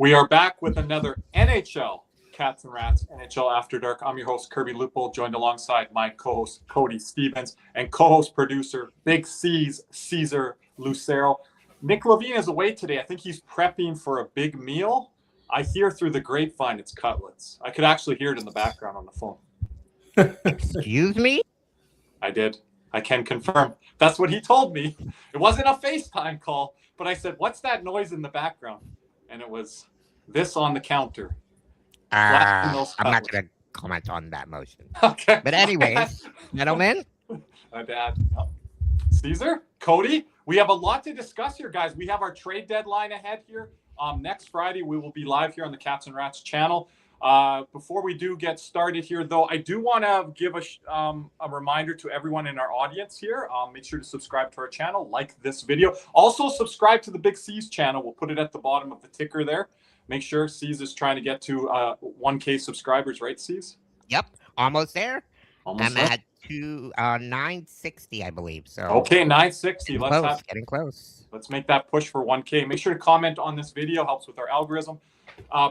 We are back with another NHL Cats and Rats NHL After Dark. I'm your host, Kirby Lupo, joined alongside my co-host, Cody Stevens, and co-host producer, Big C's, Caesar Lucero. Nick Levine is away today. I think he's prepping for a big meal. I hear through the grapevine it's cutlets. I could actually hear it in the background on the phone. Excuse me? I did. I can confirm. That's what he told me. It wasn't a FaceTime call, but I said, what's that noise in the background? And it was this on the counter. I'm not going to comment on that motion. Okay. But anyways, gentlemen. My dad. Caesar, Cody, we have a lot to discuss here, guys. We have our trade deadline ahead here. Next Friday, we will be live here on the Cats and Rats channel. Before we do get started here, though, I do want to give a reminder to everyone in our audience here. Make sure to subscribe to our channel, like this video. Also, subscribe to the Big C's channel. We'll put it at the bottom of the ticker there. Make sure C's is trying to get to 1K subscribers, right, C's? Yep, almost there. Almost I'm there. at 960, I believe. So okay, 960. Getting close. Let's make that push for 1K. Make sure to comment on this video. Helps with our algorithm.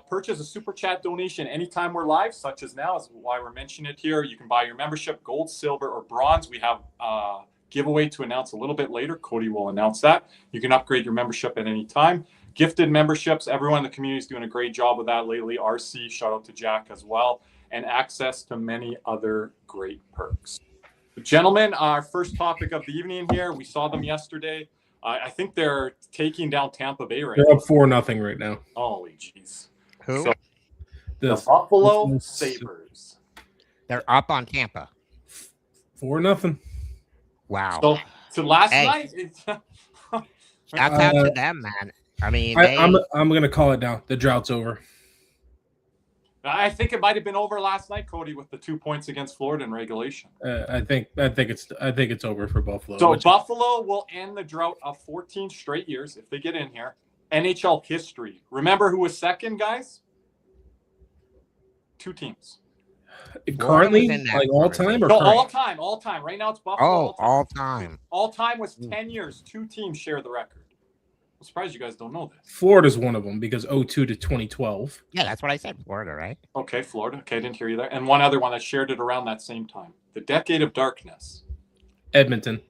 Purchase a super chat donation anytime we're live, such as now, is why we're mentioning it here. You can buy your membership, gold, silver, or bronze. We have a giveaway to announce a little bit later. Cody will announce that. You can upgrade your membership at any time. Gifted memberships. Everyone in the community is doing a great job with that lately. RC, shout out to Jack as well. And access to many other great perks. Gentlemen, our first topic of the evening here. We saw them yesterday. I think they're taking down Tampa Bay right now. They're up 4-0 right now. Holy jeez. Who? So, the Buffalo Sabres. They're up on Tampa. 4-0. Wow. So last night, Shouts out to them, man. I mean, I'm going to call it now. The drought's over. I think it might have been over last night, Cody, with the 2 points against Florida in regulation. I think it's over for Buffalo. So Buffalo will end the drought of 14 straight years if they get in here. NHL history. Remember who was second, guys? 2 teams. Currently, like all time, or no, all time. Right now it's Buffalo. All time. All time was 10 years. 2 teams share the record. I'm surprised you guys don't know that. Florida's one of them because 2002 to 2012. Yeah, that's what I said. Florida, right? Okay, Florida. Okay, I didn't hear you there. And one other one that shared it around that same time. The Decade of Darkness. Edmonton.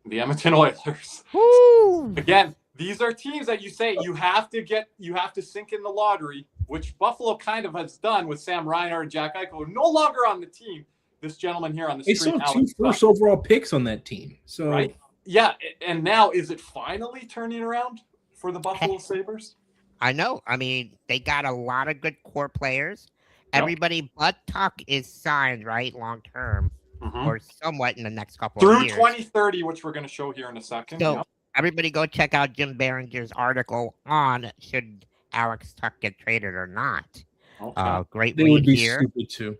The Edmonton Oilers. Woo! Again, these are teams that you say you have to sink in the lottery, which Buffalo kind of has done with Sam Reinhart and Jack Eichel, no longer on the team. This gentleman here on the street. They saw 2 first overall picks on that team. So right? Yeah, and now is it finally turning around for the Buffalo Sabres? I know. I mean, they got a lot of good core players. Yep. Everybody but Tuch is signed, right, long term, or somewhat in the next couple of years. Through 2030, which we're going to show here in a second. So everybody go check out Jim Behringer's article on should Alex Tuch get traded or not. Okay. Great they read would be here. stupid too.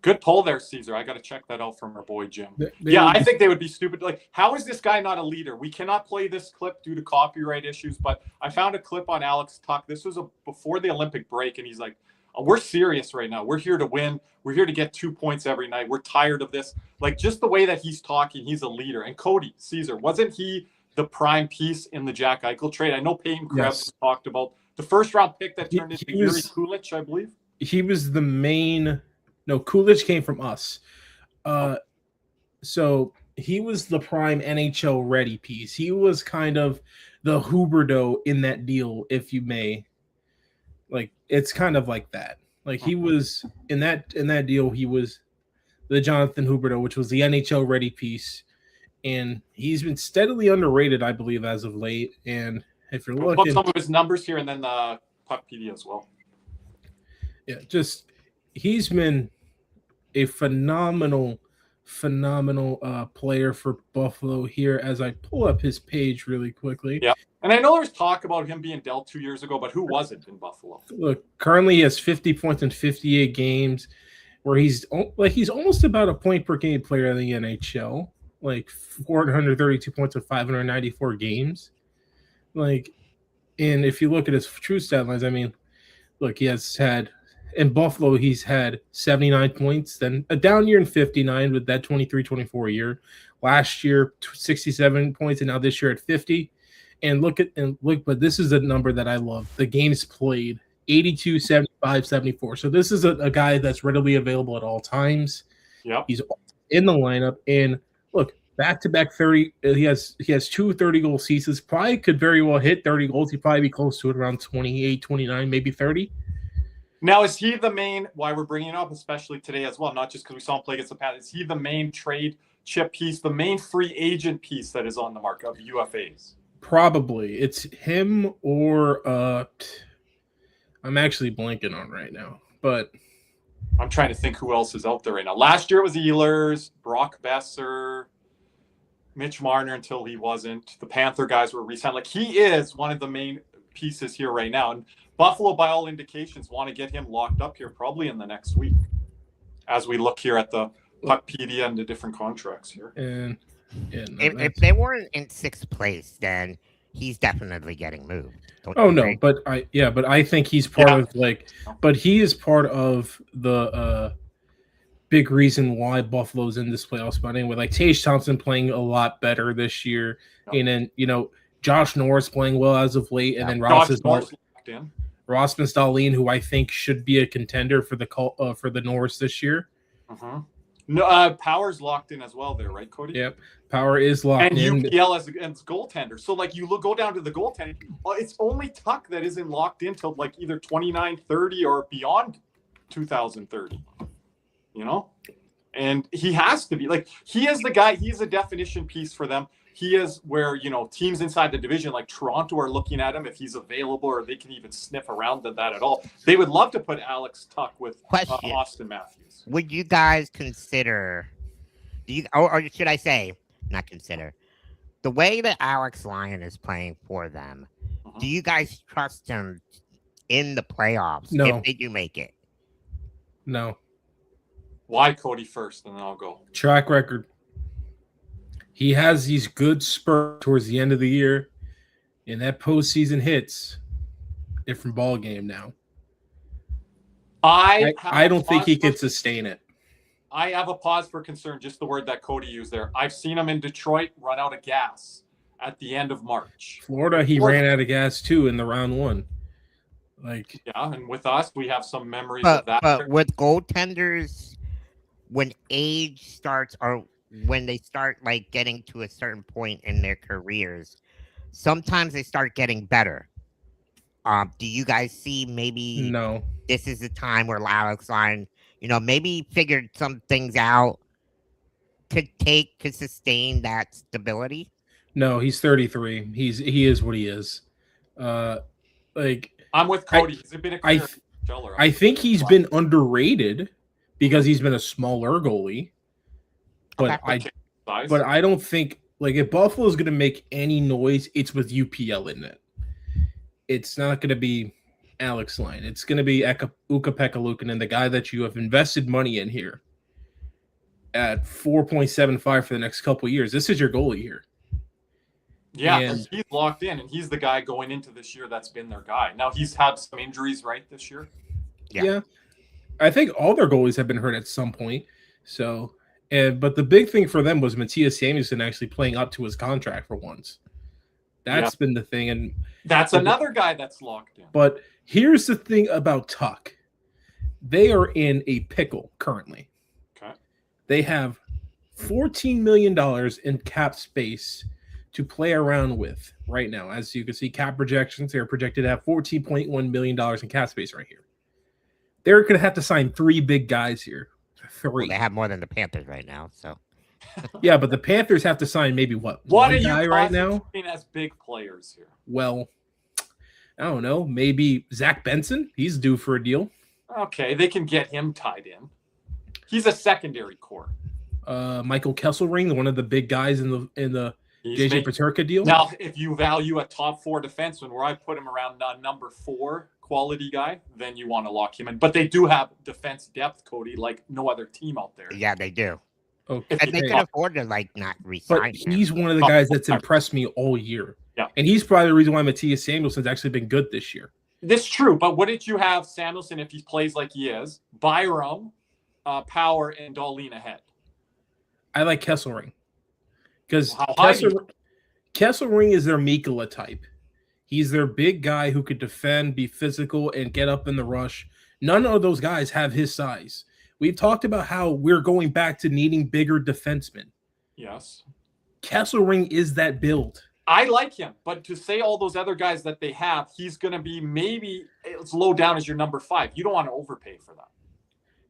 Good poll there, Caesar. I got to check that out from our boy Jim. I think they would be stupid. Like, how is this guy not a leader? We cannot play this clip due to copyright issues, but I found a clip on Alex Tuch. This was before the Olympic break, and he's like, we're serious right now. We're here to win. We're here to get 2 points every night. We're tired of this. Like, just the way that he's talking, he's a leader. And Cody, Caesar, wasn't he the prime piece in the Jack Eichel trade? I know Peyton Krebs talked about the first-round pick that turned into Yuri Kulich, I believe. He was the main... No, Coolidge came from us. So he was the prime NHL ready piece. He was kind of the Huberdeau in that deal, if you may. Like, it's kind of like that. Like, he was in that deal, he was the Jonathan Huberdeau, which was the NHL ready piece. And he's been steadily underrated, I believe, as of late. And if you're looking, put some of his numbers here and then the Puckpedia as well. Yeah, just he's been a phenomenal player for Buffalo here as I pull up his page really quickly. Yeah. And I know there's talk about him being dealt 2 years ago, but who wasn't in Buffalo? Look, currently he has 50 points in 58 games, where he's almost about a point per game player in the NHL, like 432 points in 594 games. Like, and if you look at his true stat lines, I mean, look, he has had in Buffalo, he's had 79 points, then a down year in 59 with that 23-24 year. Last year, 67 points, and now this year at 50. And look, but this is a number that I love. The games played 82, 75, 74. So this is a guy that's readily available at all times. Yep. He's in the lineup. And look, back-to-back 30. He has 2 30-goal seasons. Probably could very well hit 30 goals. He'd probably be close to it around 28, 29, maybe 30. Now, is he the main, why we're bringing it up, especially today as well, not just because we saw him play against the Panthers, is he the main trade chip piece, the main free agent piece that is on the market of UFAs? Probably. It's him or I'm actually blanking on right now, but I'm trying to think who else is out there right now. Last year it was Ehlers, Brock Besser, Mitch Marner until he wasn't. The Panther guys were re-signed. Like, he is one of the main pieces here right now. And Buffalo, by all indications, want to get him locked up here probably in the next week as we look here at the Puckpedia and the different contracts here. And if they weren't in 6th place, then he's definitely getting moved. But I think he's part of but he is part of the big reason why Buffalo's in this playoff spot anyway. Like Tage Thompson playing a lot better this year, and then Josh Norris playing well as of late, and then Rasmus Dahlin, who I think should be a contender for the Norris this year. Uh-huh. No, Power's locked in as well there, right, Cody? Yep, Power is locked in. And UPL as goaltender. So, like, you go down to the goaltender, it's only Tuch that isn't locked in till, like, either 29, 30 or beyond 2030, And he has to be. Like, he is the guy. He's a definition piece for them. He is where, teams inside the division like Toronto are looking at him if he's available, or they can even sniff around that at all. They would love to put Alex Tuch with Austin Matthews. Would you guys consider, or should I say, not consider, the way that Alex Lyon is playing for them, do you guys trust him in the playoffs if they do make it? No. Why Cody first, and then I'll go. Track record. He has these good spurts towards the end of the year, and that postseason hits. Different ball game now. I don't think he can sustain it. I have a pause for concern, just the word that Cody used there. I've seen him in Detroit run out of gas at the end of March. Florida, he ran out of gas too in the round 1. And with us, we have some memories of that. But with goaltenders, when age starts or when they start like getting to a certain point in their careers, sometimes they start getting better. Do you guys see maybe this is the time where Alex Lyon, maybe figured some things out to sustain that stability? No, he's 33. He is what he is. I'm with Cody. He's been a career killer. I think he's been underrated because he's been a smaller goalie. But I don't think if Buffalo is going to make any noise, it's with UPL in it. It's not going to be Alex Lyon. It's going to be Ukko-Pekka Luukkonen, the guy that you have invested money in here at 4.75 for the next couple of years. This is your goalie here. Yeah, and he's locked in, and he's the guy going into this year that's been their guy. Now, he's had some injuries, right, this year? Yeah. I think all their goalies have been hurt at some point. So, but the big thing for them was Matthias Samuelsson actually playing up to his contract for once. That's been the thing. And that's another guy that's locked in. But here's the thing about Tuch. They are in a pickle currently. Okay. They have $14 million in cap space to play around with right now. As you can see, cap projections, they're projected to have $14.1 million in cap space right here. They're going to have to sign 3 big guys here. 3. Well, they have more than the Panthers right now, so. Yeah, but the Panthers have to sign maybe one guy right now? As big players here? Well, I don't know. Maybe Zach Benson. He's due for a deal. Okay, they can get him tied in. He's a secondary core. Michael Kesselring, one of the big guys in the JJ Peterka deal. Now, if you value a top 4 defenseman, where I put him around number 4 quality guy, then you want to lock him in. But they do have defense depth, Cody, like no other team out there. Yeah, they do. Okay. And they can afford to not resign. But he's one of the guys that's impressed me all year. Yeah. And he's probably the reason why Matthias Samuelsson's actually been good this year. This is true, but wouldn't you have Samuelsson if he plays like he is, Byram, Power, and Dahlin ahead? I like Kesselring. Because Kesselring is their Mikula type. He's their big guy who could defend, be physical, and get up in the rush. None of those guys have his size. We've talked about how we're going back to needing bigger defensemen. Yes. Kesselring is that build. I like him, but to say all those other guys that they have, he's going to be maybe it's low down as your number 5. You don't want to overpay for that.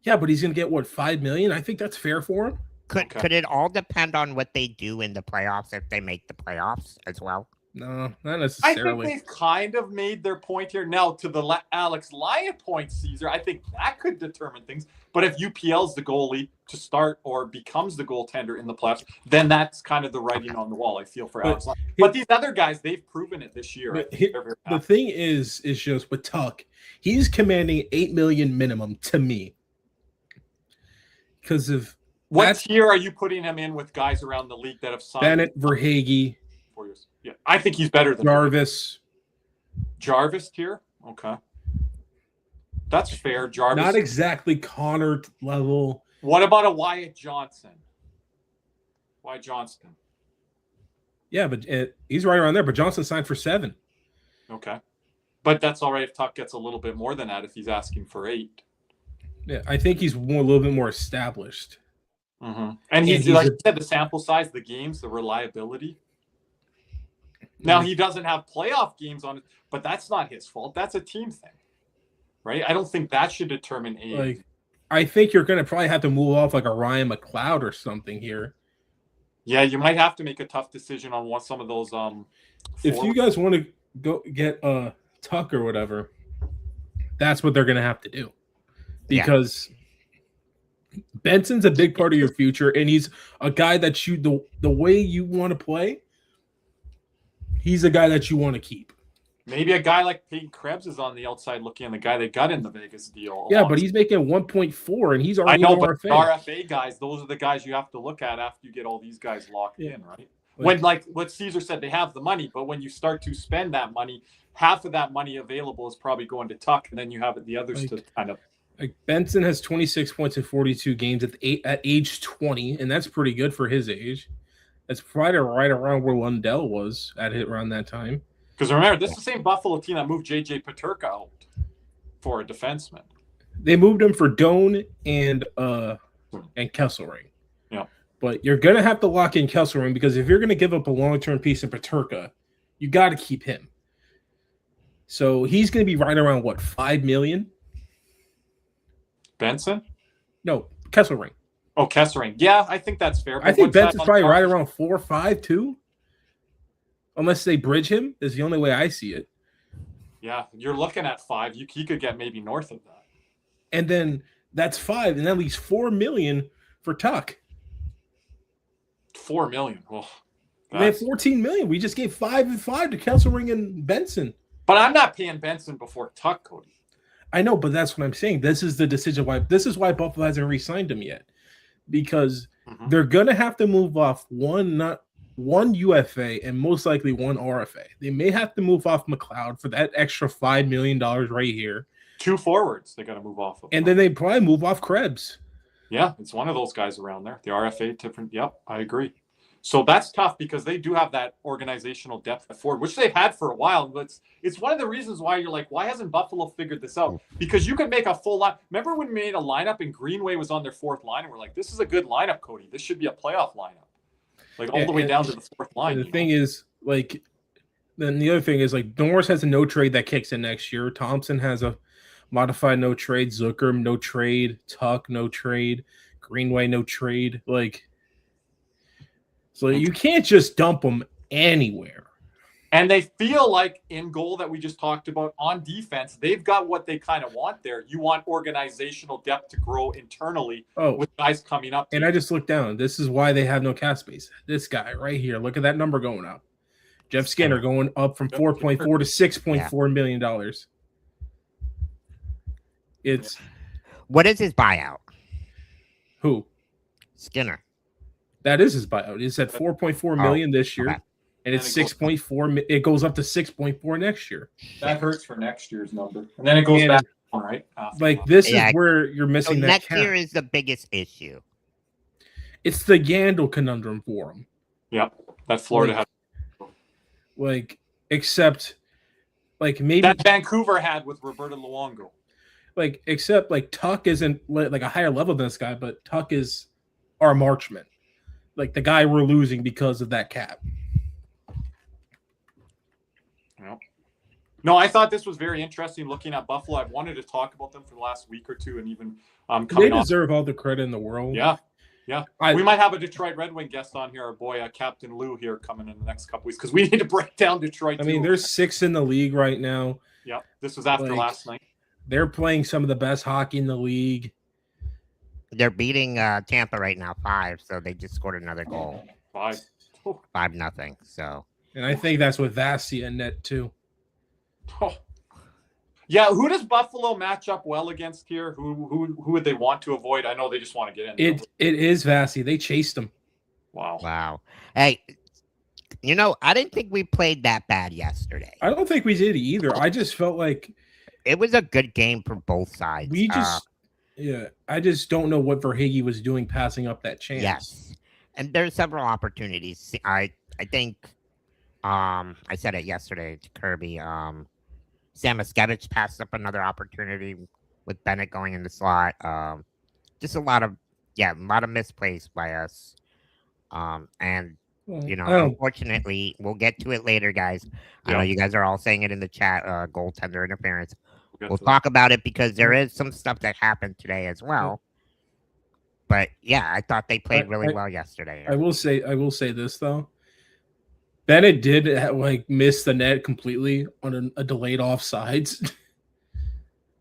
Yeah, but he's going to get, what, $5 million? I think that's fair for him. Could it all depend on what they do in the playoffs if they make the playoffs as well? No, not I necessarily. think they've kind of made their point here. Now, to the Alex Lyon point, Caesar, I think that could determine things. But if UPL's the goalie to start or becomes the goaltender in the playoffs, then that's kind of the writing on the wall, I feel, for Alex Lyon. But these other guys, they've proven it this year. The thing is just with Tuch, he's commanding $8 million minimum to me. Because of what tier are you putting him in with guys around the league that have signed? Bennett, Verhaeghe. 4 years. Yeah, I think he's better than Jarvis. Jarvis tier? Okay. That's fair. Jarvis. Not exactly Connor level. What about a Wyatt Johnson? Wyatt Johnston. Yeah, but he's right around there. But Johnson signed for $7. Okay. But that's all right if Tuch gets a little bit more than that if he's asking for $8. Yeah, I think he's a little bit more established. Mm-hmm. And he's like you said, the sample size, the games, the reliability. Now, he doesn't have playoff games on it, but that's not his fault. That's a team thing, right? I don't think that should determine age. Like, I think you're going to probably have to move off like a Ryan McLeod or something here. Yeah, you might have to make a tough decision on what some of those. If you guys want to go get Tuch or whatever, that's what they're going to have to do. Because Benson's a big part of your future, and he's a guy that the way you want to play, he's a guy that you want to keep. Maybe a guy like Peyton Krebs is on the outside looking, the guy they got in the Vegas deal. Yeah, but he's making 1.4, and he's already but RFA guys, those are the guys you have to look at after you get all these guys locked in, right? When, like what Caesar said, they have the money, but when you start to spend that money, half of that money available is probably going to Tuch, and then you have the others to kind of. Like Benson has 26 points in 42 games at age 20, and that's pretty good for his age. That's probably right around where Lundell was around that time. Because remember, this is the same Buffalo team that moved J.J. Peterka out for a defenseman. They moved him for Doan and Kesselring. Yeah. But you're going to have to lock in Kesselring because if you're going to give up a long-term piece in Peterka, you got to keep him. So he's going to be right around, what, $5 million? Benson? No, Kesselring. Oh, Kesselring. Yeah, I think that's fair. I think Benson's probably right around 4 or 5 too. Unless they bridge him, is the only way I see it. Yeah, you're looking at 5. He could get maybe north of that. And then that's 5, and that leaves $4 million for Tuch. $4 million. Well, we have $14 million. We just gave 5 and 5 to Kesselring and Benson. But I'm not paying Benson before Tuch, Cody. I know, but that's what I'm saying. This is the decision why. This is why Buffalo hasn't re-signed him yet, because they're gonna have to move off one UFA and most likely one RFA. They may have to move off McLeod for that extra $5 million right here. 2 forwards they got to move off of. And then they probably move off Krebs. Yeah, it's one of those guys around there. The RFA different. Yep, I agree. So that's tough because they do have that organizational depth at forward, which they've had for a while. But it's one of the reasons why you're like, why hasn't Buffalo figured this out? Because you can make a full line. Remember when we made a lineup and Greenway was on their 4th line, and we're like, this is a good lineup, Cody. This should be a playoff lineup, like all the way down to the 4th line. The thing is, like, then the other thing is, like, Norris has a no trade that kicks in next year. Thompson has a modified no trade. Zucker no trade. Tuch no trade. Greenway no trade. Like. So you can't just dump them anywhere. And they feel like in goal that we just talked about on defense, they've got what they kind of want there. You want organizational depth to grow internally with guys coming up. And I just looked down. This is why they have no cap space. This guy right here. Look at that number going up. Jeff Skinner going up from $4.4 to $6.4 million. It's what is his buyout? Who? Skinner. That is his buyout. It's at $4.4 million this year, and it's 6.4. It goes up to 6.4 next year. That hurts for next year's number, and then it goes back on, right? Like this is where you're missing that. Next year is the biggest issue. It's the Yandel conundrum for him. Yep, that Florida has. Like, except like maybe that Vancouver had with Roberto Luongo. Like, except like Tuch isn't like a higher level than this guy, but Tuch is our marksman. Like the guy we're losing because of that cap. Yep. No, I thought this was very interesting looking at Buffalo. I've wanted to talk about them for the last week or two, and even they deserve all the credit in the world. Yeah. We might have a Detroit Red Wing guest on here, our boy Captain Lou here coming in the next couple weeks because we need to break down Detroit. I mean, they're 6th in the league right now. Yeah, this was after last night. They're playing some of the best hockey in the league. They're beating Tampa right now 5, so they just scored another goal. 5-0. So, and I think that's with Vasi and net too. Oh. Yeah, who does Buffalo match up well against here? Who would they want to avoid? I know they just want to get in. It is Vasi. They chased him. Wow. Hey, I didn't think we played that bad yesterday. I don't think we did either. I just felt like it was a good game for both sides. I just don't know what Verhaeghe was doing passing up that chance. Yes. And there's several opportunities. I think I said it yesterday to Kirby. Sam Miskevich passed up another opportunity with Bennett going in the slot. Just a lot of misplays by us. Unfortunately, we'll get to it later, guys. I know you guys are all saying it in the chat, goaltender interference. We'll talk about it because there is some stuff that happened today as well. But yeah, I thought they played really well yesterday. I will say this though. Bennett did miss the net completely on a delayed offsides.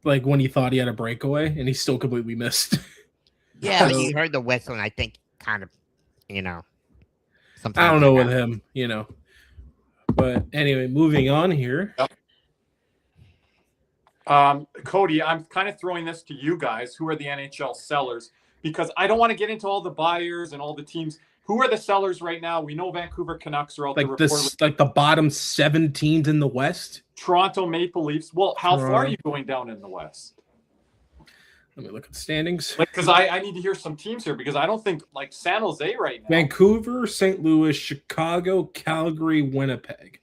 Like when he thought he had a breakaway and he still completely missed. Yeah, but you heard the whistle and I think kind of, sometimes I don't know with him, But anyway, moving on here. Yep. Cody, I'm kind of throwing this to you guys. Who are the NHL sellers? Because I don't want to get into all the buyers and all the teams. Who are the sellers right now? We know Vancouver Canucks are out there. Like the bottom 7 teams in the West. Toronto Maple Leafs. Well, how far are you going down in the West? Let me look at the standings. Because I need to hear some teams here because I don't think San Jose right now. Vancouver, St. Louis, Chicago, Calgary, Winnipeg.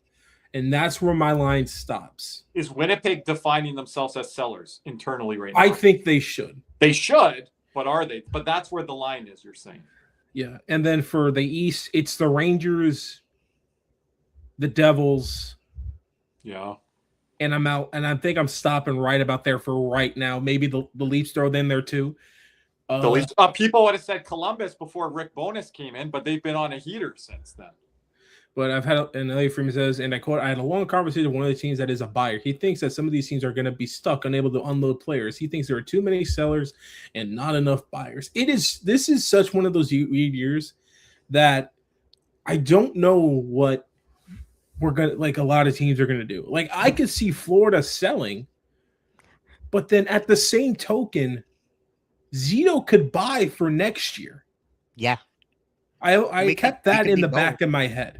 And that's where my line stops. Is Winnipeg defining themselves as sellers internally right now? I think they should. They should, but are they? But that's where the line is, you're saying. Yeah. And then for the East, it's the Rangers, the Devils. Yeah. And I'm out. And I think I'm stopping right about there for right now. Maybe the Leafs throw in there too. The Leafs, people would have said Columbus before Rick Bowness came in, but they've been on a heater since then. But I've had another Freeman says, and I quote, I had a long conversation with one of the teams that is a buyer. He thinks that some of these teams are going to be stuck, unable to unload players. He thinks there are too many sellers and not enough buyers. This is such one of those weird years that I don't know what we're going to, a lot of teams are going to do. I could see Florida selling, but then at the same token, Zito could buy for next year. Yeah. I kept that in the back of my head.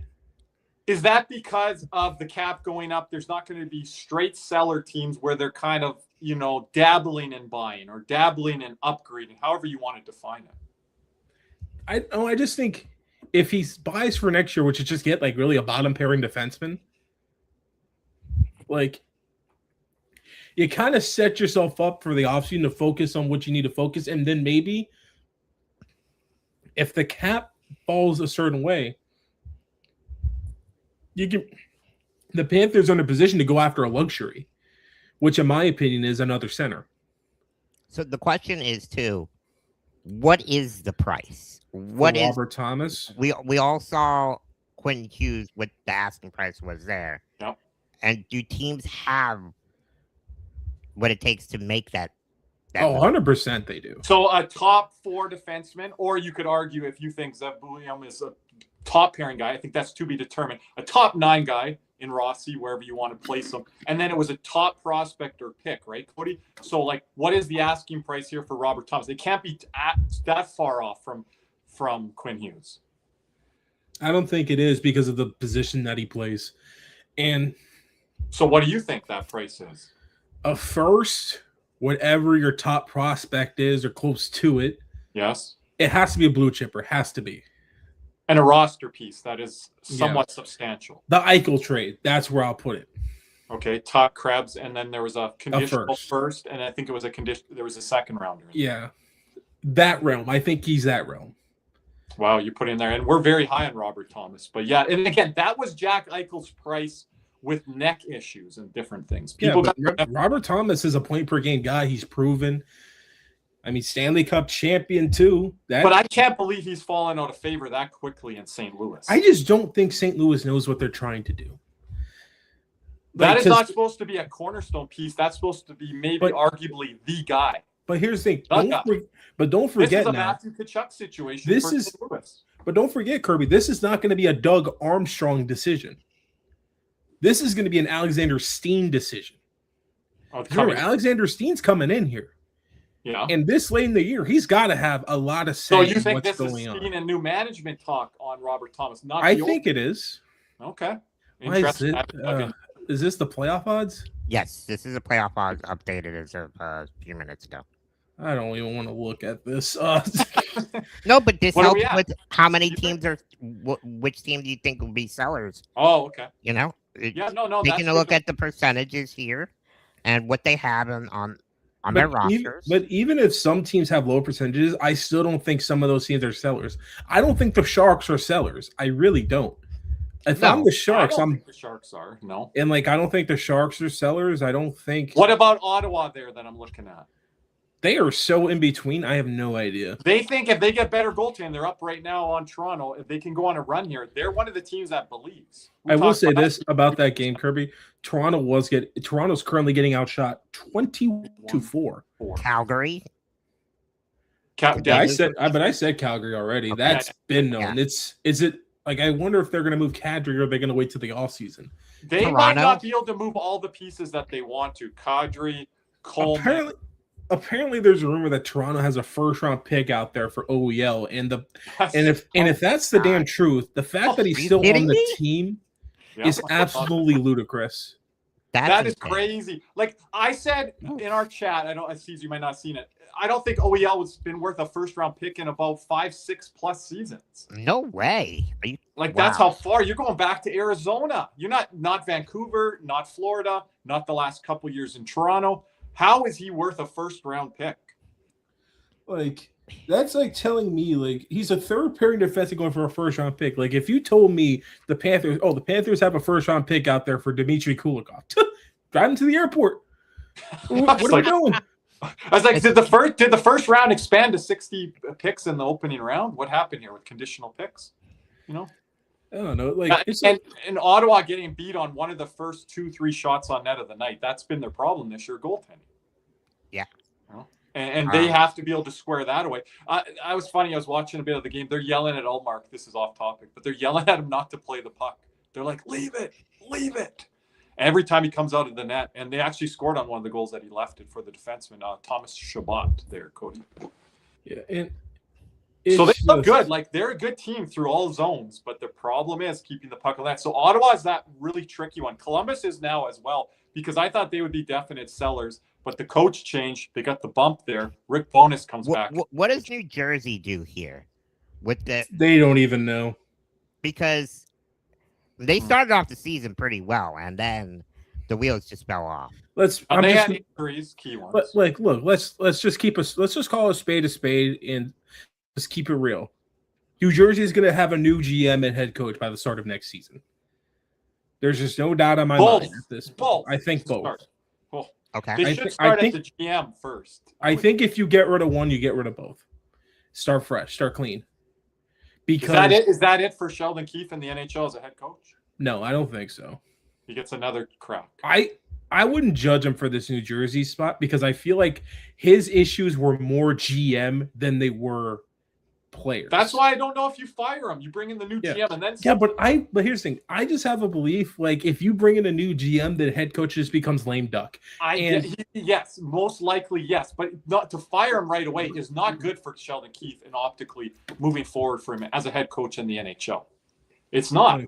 Is that because of the cap going up? There's not going to be straight seller teams where they're kind of, dabbling in buying or dabbling in upgrading, however you want to define it. I just think if he buys for next year, which is just get really a bottom pairing defenseman, you kind of set yourself up for the offseason to focus on what you need to focus. And then maybe if the cap falls a certain way, the Panthers are in a position to go after a luxury, which in my opinion is another center. So the question is too, what is the price? What is Robert Thomas? We all saw Quentin Hughes, what the asking price was there. Yep. And do teams have what it takes to make that 100% they do. So a top 4 defenseman, or you could argue if you think Zev Buliam is a top pairing guy, I think that's to be determined. A top 9 guy in Rossi, wherever you want to place him. And then it was a top prospect or pick, right, Cody? So, what is the asking price here for Robert Thomas? They can't be that far off from Quinn Hughes. I don't think it is because of the position that he plays. And so what do you think that price is? A first, whatever your top prospect is or close to it. Yes. It has to be a blue chipper. Has to be. And a roster piece that is somewhat substantial. The Eichel trade, that's where I'll put it. Okay, Tuch, Krebs, and then there was a conditional first, and I think it was there was a second rounder. Yeah, that realm. I think he's that realm. Wow, you put in there, and we're very high on Robert Thomas. But yeah, and again, that was Jack Eichel's price with neck issues and different things. Robert Thomas is a point per game guy. He's proven. I mean, Stanley Cup champion too. But I can't believe he's fallen out of favor that quickly in St. Louis. I just don't think St. Louis knows what they're trying to do. That is not supposed to be a cornerstone piece. That's supposed to be arguably the guy. But here's the thing. Don't forget this is a now. Matthew Tkachuk situation. St. Louis. But don't forget, Kirby. This is not going to be a Doug Armstrong decision. This is going to be an Alexander Steen decision. Remember, Alexander Steen's coming in here. Yeah. And this late in the year, he's got to have a lot of say. So you think what's this is going on. Steen and new management talk on Robert Thomas? I think it is. Okay. Interesting. Is this the playoff odds? Yes, this is a playoff odds updated as of a few minutes ago. I don't even want to look at this. No, but this helps with how many teams are. Which team do you think will be sellers? Oh, okay. You know, taking a look at the percentages here and what they have on their rosters. But even if some teams have low percentages, I still don't think some of those teams are sellers. I don't think the Sharks are sellers. I really don't. If I'm the Sharks, I don't think the Sharks are. No. And I don't think the Sharks are sellers. I don't think. What about Ottawa there that I'm looking at? They are so in between. I have no idea. They think if they get better goaltending, they're up right now on Toronto. If they can go on a run here, they're one of the teams that believes. I will say this about that game, Kirby. Toronto's currently getting outshot 20-4. Calgary. I said Calgary already. Okay. That's been known. Yeah. Is it I wonder if they're going to move Kadri or are they going to wait till the offseason? They might not be able to move all the pieces that they want to. Kadri, Coleman. Apparently, there's a rumor that Toronto has a first-round pick out there for OEL, and if that's the damn truth, the fact that he's still on the team is absolutely ludicrous. That is crazy. Like I said in our chat, you might not have seen it. I don't think OEL has been worth a first-round pick in about 5-6 plus seasons. No way. That's how far you're going back to Arizona. You're not Vancouver, not Florida, not the last couple years in Toronto. How is he worth a first-round pick? That's telling me he's a third-pairing defenseman going for a first-round pick. If you told me the Panthers have a first-round pick out there for Dmitry Kulikov, drive him to the airport. What are we doing? I was like, did the first round expand to 60 picks in the opening round? What happened here with conditional picks? I don't know. And Ottawa getting beat on one of the first 2-3 shots on net of the night. That's been their problem this year, goaltending. Yeah. And they have to be able to square that away. I was watching a bit of the game. They're yelling at Ullmark. This is off topic, but they're yelling at him not to play the puck. They're like, leave it. Every time he comes out of the net, and they actually scored on one of the goals that he left it for the defenseman, Thomas Chabot there, Cody. Yeah, and so they look good. They're a good team through all zones, but the problem is keeping the puck on that. So Ottawa is that really tricky one. Columbus is now as well, because I thought they would be definite sellers, but the coach changed. They got the bump there. Rick Bowness comes back. What does New Jersey do here? They don't even know. Because they started off the season pretty well, and then the wheels just fell off. They had injuries, key ones. Look, let's just call a spade, and let's keep it real. New Jersey is going to have a new GM and head coach by the start of next season. There's just no doubt on my mind at this point. I think both. Okay. They should start at the GM first. I think if you get rid of one, you get rid of both. Start fresh, start clean. Because is that it for Sheldon Keefe in the NHL as a head coach? No, I don't think so. He gets another crack. I wouldn't judge him for this New Jersey spot because I feel like his issues were more GM than they were players. That's why I don't know if you fire him. You bring in the new GM and then but here's the thing. I just have a belief if you bring in a new GM, the head coach just becomes lame duck. Yes, most likely yes, but not to fire him right away is not good for Sheldon Keefe and optically moving forward for him as a head coach in the NHL. It's not.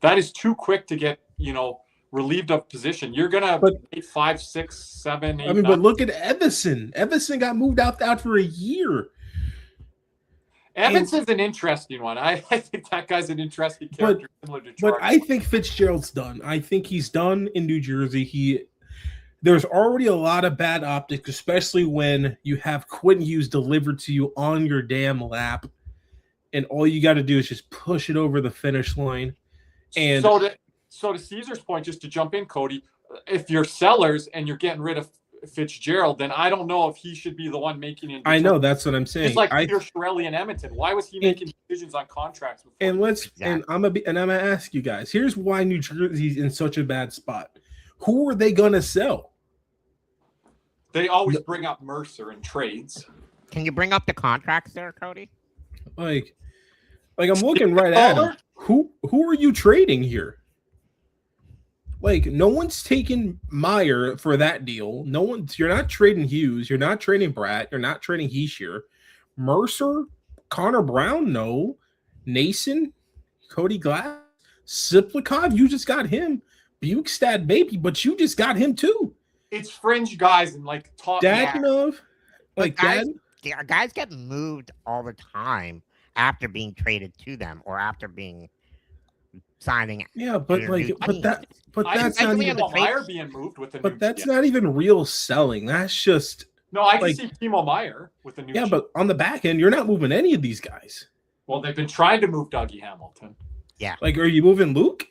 That is too quick to get relieved of position. You're gonna 5, 6, 7, 8. But look at Everson. Everson got moved out for a year. Evans is an interesting one. I think that guy's an interesting character, similar to But Jordan. I think Fitzgerald's done. I think he's done in New Jersey. There's already a lot of bad optics, especially when you have Quinn Hughes delivered to you on your damn lap, and all you got to do is just push it over the finish line. And so to Caesar's point, just to jump in, Cody, if you're Sellers and you're getting rid of Fitzgerald, then I don't know if he should be the one making it. I know, that's what I'm saying. It's like Peter Chiarelli and Edmonton. Why was he making decisions on contracts? And I'm gonna ask you guys. Here's why New Jersey's in such a bad spot. Who are they gonna sell? They always bring up Mercer in trades. Can you bring up the contracts there, Cody? Like I'm looking right at him. Who are you trading here? Like, no one's taking Meyer for that deal. You're not trading Hughes. You're not trading Bratt. You're not trading Heischer. Mercer, Connor Brown, no. Nason, Cody Glass, Siplikov, you just got him. Bukestad, maybe, but you just got him too. It's fringe guys and like top. Dadonov, guys get moved all the time after being traded to them or after being signing. Yeah, but that's not even Meyer being moved with the. But that's not even real selling. That's just. No, I can see Timo Meyer with the new. Yeah, but on the back end, you're not moving any of these guys. Well, they've been trying to move Dougie Hamilton. Yeah. Like, are you moving Luke?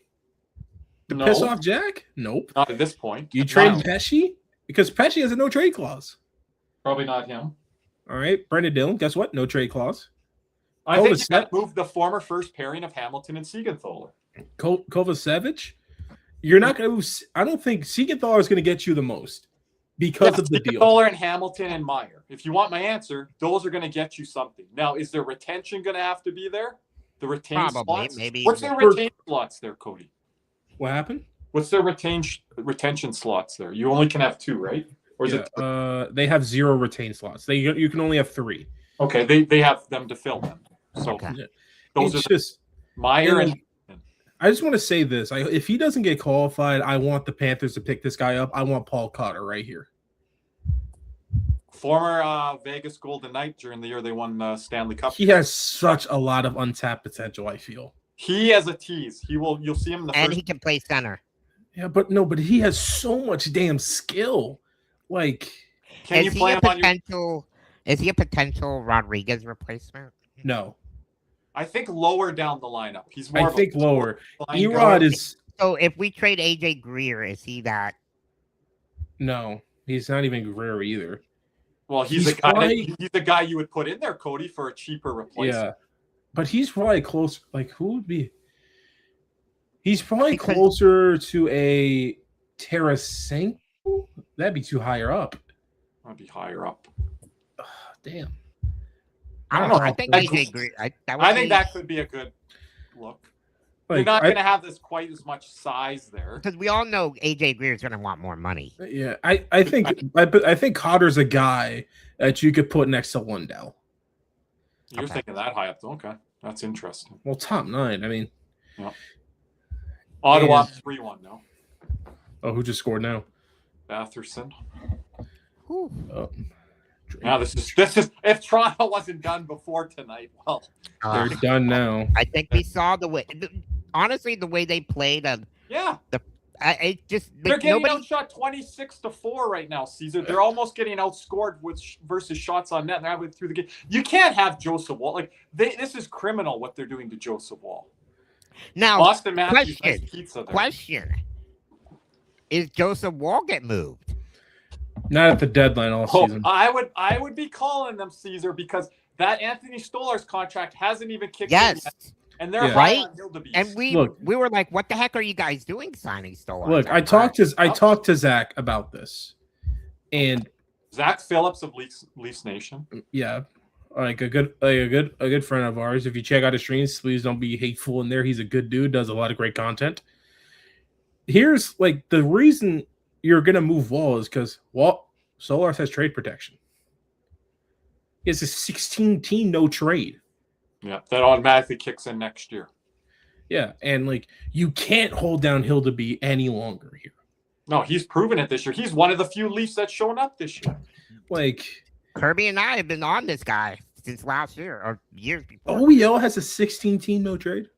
No. Piss off Jack? Nope. Not at this point. You trade Pesci? Because Pesci has a no trade clause. Probably not him. All right. Brendan Dillon, guess what? No trade clause. I think you got moved the former first pairing of Hamilton and Siegenthaler. Kovacevic? You're not going to – I don't think Siegenthaler is going to get you the most because of the deal. Siegenthaler and Hamilton and Meyer. If you want my answer, those are going to get you something. Now, is their retention going to have to be there? The retained slots? Maybe. What's their retained slots there, Cody? What happened? What's their retention slots there? You only can have 2, right? Or is it? They have 0 retained slots. You can only have 3. Okay, they have them to fill them. So those it's are just Meyer and I just want to say this. If he doesn't get qualified, I want the Panthers to pick this guy up. I want Paul Cotter right here. Former Vegas Golden Knight during the year they won the Stanley Cup. He has such a lot of untapped potential, I feel. He has a tease. You'll see him in the and first. he can play center. Yeah, but he has so much damn skill. Like, can you play him on your? Is he a potential Rodriguez replacement? No. I think lower down the lineup. He's more. I think lower. Erod is. So if we trade AJ Greer, is he that? No, he's not even Greer either. Well, he's the guy you would put in there, Cody, for a cheaper replacement. Yeah, but he's probably close. Like, who would be? He's probably closer to a Tarasenko. That'd be too higher up. That'd be higher up. Oh, damn. I don't know. I think AJ Greer. I think that could be a good look. You're not going to have this quite as much size there because we all know AJ Greer is going to want more money. Yeah, I think Cotter's a guy that you could put next to Lundell. You're thinking that high up, okay? That's interesting. Well, top 9. I mean, yeah. Ottawa 3-1 now. Oh, who just scored now? Batherson. Oh. Now this is if Toronto wasn't done before tonight, well, they're done now. I think we saw the way. Honestly, the way they played. Yeah. They're getting outshot 26-4 right now, Caesar. They're almost getting outscored versus shots on net. They're having through the game. You can't have Joseph Wall. This is criminal what they're doing to Joseph Wall. Now, Austin Matthews has pizza there. Question: is Joseph Wall get moved? Not at the deadline all season. I would be calling them, Caesar, because that Anthony Stolar's contract hasn't even kicked in yet. And they're right. And we were like, "What the heck are you guys doing signing Stolar?" Look, I talked to Zach about this, and Zach Phillips of Leafs Nation. Yeah, like a good friend of ours. If you check out his streams, please don't be hateful in there. He's a good dude, does a lot of great content. Here's like the reason you're gonna move Wall is because Solars has trade protection. It's a 16-team no trade. Yeah, that automatically kicks in next year. Yeah, and like you can't hold down Hildeby any longer here. No, he's proven it this year. He's one of the few Leafs that's shown up this year. Like Kirby and I have been on this guy since last year or years before. OEL has a 16-team no trade.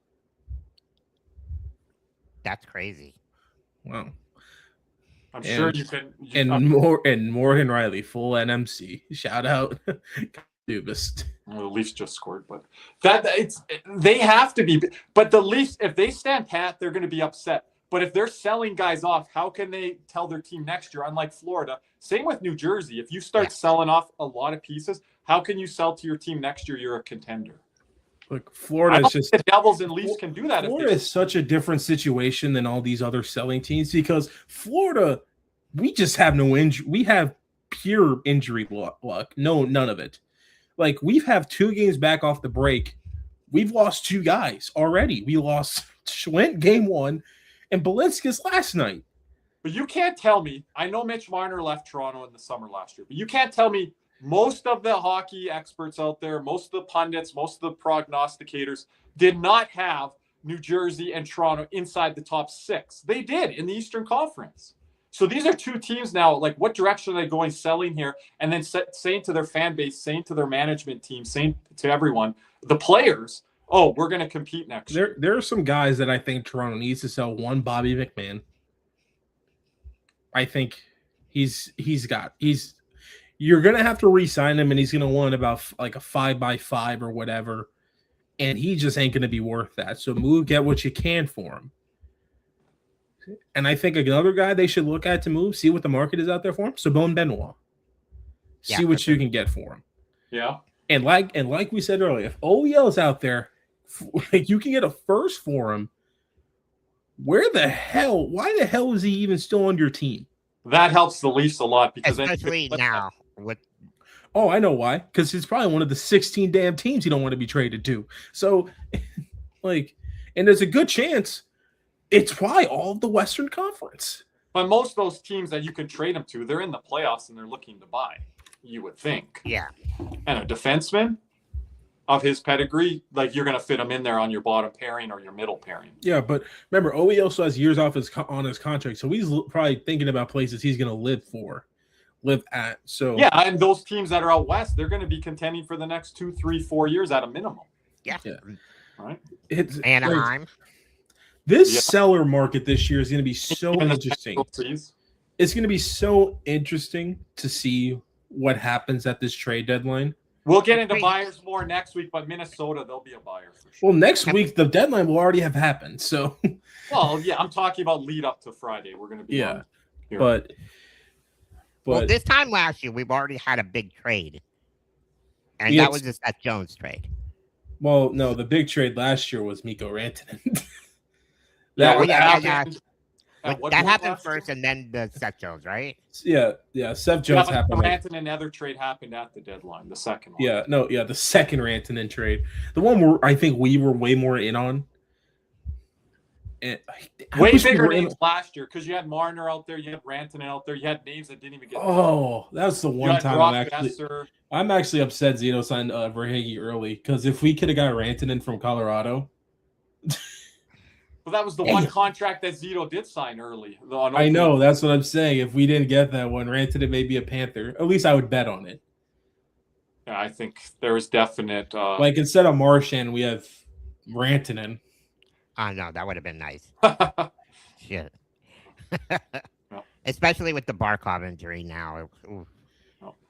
That's crazy. Wow. I'm sure you can. And Morgan Riley, full NMC. Shout out, Dubist. Well, the Leafs just scored, but they have to be. But the Leafs, if they stand pat, they're going to be upset. But if they're selling guys off, how can they tell their team next year? Unlike Florida, same with New Jersey. If you start selling off a lot of pieces, how can you sell to your team next year? You're a contender. Look, Florida is just the Devils and Leafs can do that. Florida is such a different situation than all these other selling teams because Florida, we just have no injury. We have pure injury luck. No, none of it. Like we've have 2 games back off the break. We've lost 2 guys already. We lost Schwint game 1 and Balinskis last night. But you can't tell me. I know Mitch Marner left Toronto in the summer last year, but you can't tell me. Most of the hockey experts out there, most of the pundits, most of the prognosticators did not have New Jersey and Toronto inside the top 6. They did in the Eastern Conference. So these are 2 teams now. Like, what direction are they going selling here? And then saying to their fan base, saying to their management team, saying to everyone, the players, oh, we're going to compete next year. There are some guys that I think Toronto needs to sell. One, Bobby McMahon. I think you're going to have to re-sign him, and he's going to want about like a 5x5 or whatever, and he just ain't going to be worth that. So get what you can for him. And I think another guy they should look at to move, see what the market is out there for him, Sabone Benoit. See what you can get for him. Yeah. And like we said earlier, if OEL is out there, like you can get a first for him, why the hell is he even still on your team? That helps the Leafs a lot because especially now. Oh, I know why. Because it's probably one of the 16 damn teams you don't want to be traded to. So, and there's a good chance it's probably all of the Western Conference. But most of those teams that you can trade them to, they're in the playoffs and they're looking to buy, you would think. Yeah. And a defenseman of his pedigree, like you're going to fit him in there on your bottom pairing or your middle pairing. Yeah, but remember, OE also has years off on his contract, so he's probably thinking about places he's going to live at. So yeah, and those teams that are out west, they're going to be contending for the next 2, 3, 4 years at a minimum. Yeah. Right. It's Anaheim. This seller market this year is going to be so interesting. It's going to be so interesting to see what happens at this trade deadline. We'll get into buyers more next week, but Minnesota, they'll be a buyer for sure. Well, next week, the deadline will already have happened. So, well, yeah, I'm talking about lead up to Friday. We're going to be on here. But well, this time last year, we've already had a big trade. And that was the Seth Jones trade. Well, no, the big trade last year was Mikko Rantanen. That happened first, and then the Seth Jones, right? Yeah. Seth Jones happened. The Rantanen other trade happened at the deadline, the second one. The second Rantanen trade, the one where I think we were way more in on. Way bigger names last year because you had Marner out there, you had Rantanen out there, you had names that didn't even get. Oh, that's the one time I'm actually upset Zito signed Verhaeghe early because if we could have got Rantanen from Colorado. Well, that was the one contract that Zito did sign early. I know, that's what I'm saying. If we didn't get that one, Rantanen may be a Panther. At least I would bet on it. Yeah, I think there is definite. Instead of Marchand, we have Rantanen. Oh, no, that would have been nice. Shit. Especially with the Barkov injury now. Who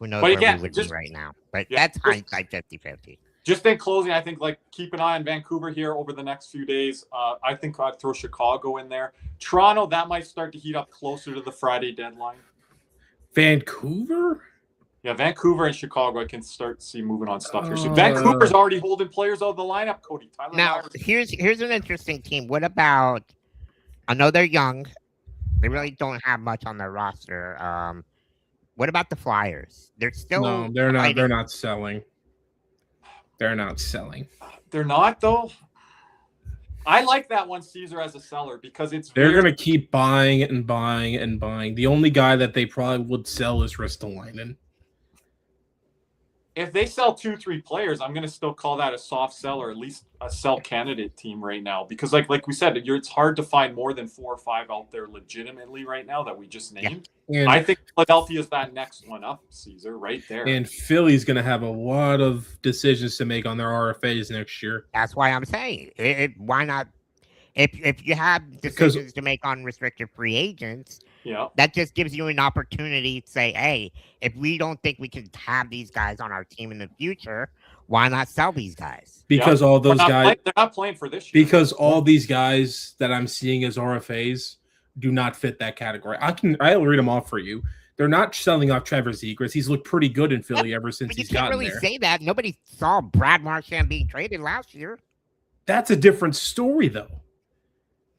knows where we would be right now. But that's hindsight 50-50. Just in closing, I think keep an eye on Vancouver here over the next few days. I think I'd throw Chicago in there. Toronto, that might start to heat up closer to the Friday deadline. Vancouver? Yeah, Vancouver and Chicago, I can start to see moving on stuff here. So Vancouver's already holding players out of the lineup, Cody. Tyler now, here's an interesting team. What about, I know they're young. They really don't have much on their roster. What about the Flyers? They're still No, they're not. They're not selling. They're not selling. They're not, though? I like that one, Caesar, as a seller because they're going to keep buying and buying and buying. The only guy that they probably would sell is Ristolainen. if they sell 2-3 players, I'm going to still call that a soft sell or at least a sell candidate team right now. Because like we said, it's hard to find more than 4 or 5 out there legitimately right now that we just named. Yeah. And I think Philadelphia is that next one up, Caesar, right there. And Philly's going to have a lot of decisions to make on their RFAs next year. That's why I'm saying, why not? If you have decisions to make on restricted free agents, that just gives you an opportunity to say, hey, if we don't think we can have these guys on our team in the future, why not sell these guys? Because all those guys, they're not playing for this year. Because all these guys that I'm seeing as RFAs do not fit that category. I'll read them off for you. They're not selling off Trevor Zegras. He's looked pretty good in Philly ever since he's gotten there. You can't really say that. Nobody saw Brad Marchand being traded last year. That's a different story, though.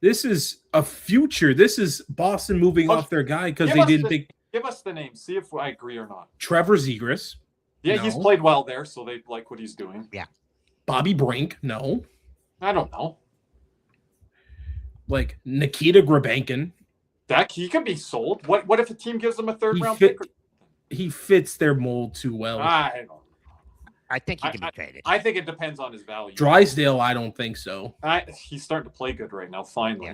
This is a future. This is Boston moving off their guy because they didn't think. Give us the name. See if I agree or not. Trevor Zegras. Yeah, he's played well there, so they like what he's doing. Yeah. Bobby Brink. No. I don't know. Like Nikita Grabankin. That he can be sold. What if a team gives him a third-round pick? He fits their mold too well. I don't know. I think he can be traded. I think it depends on his value. Drysdale, I don't think so. He's starting to play good right now, finally. Yeah.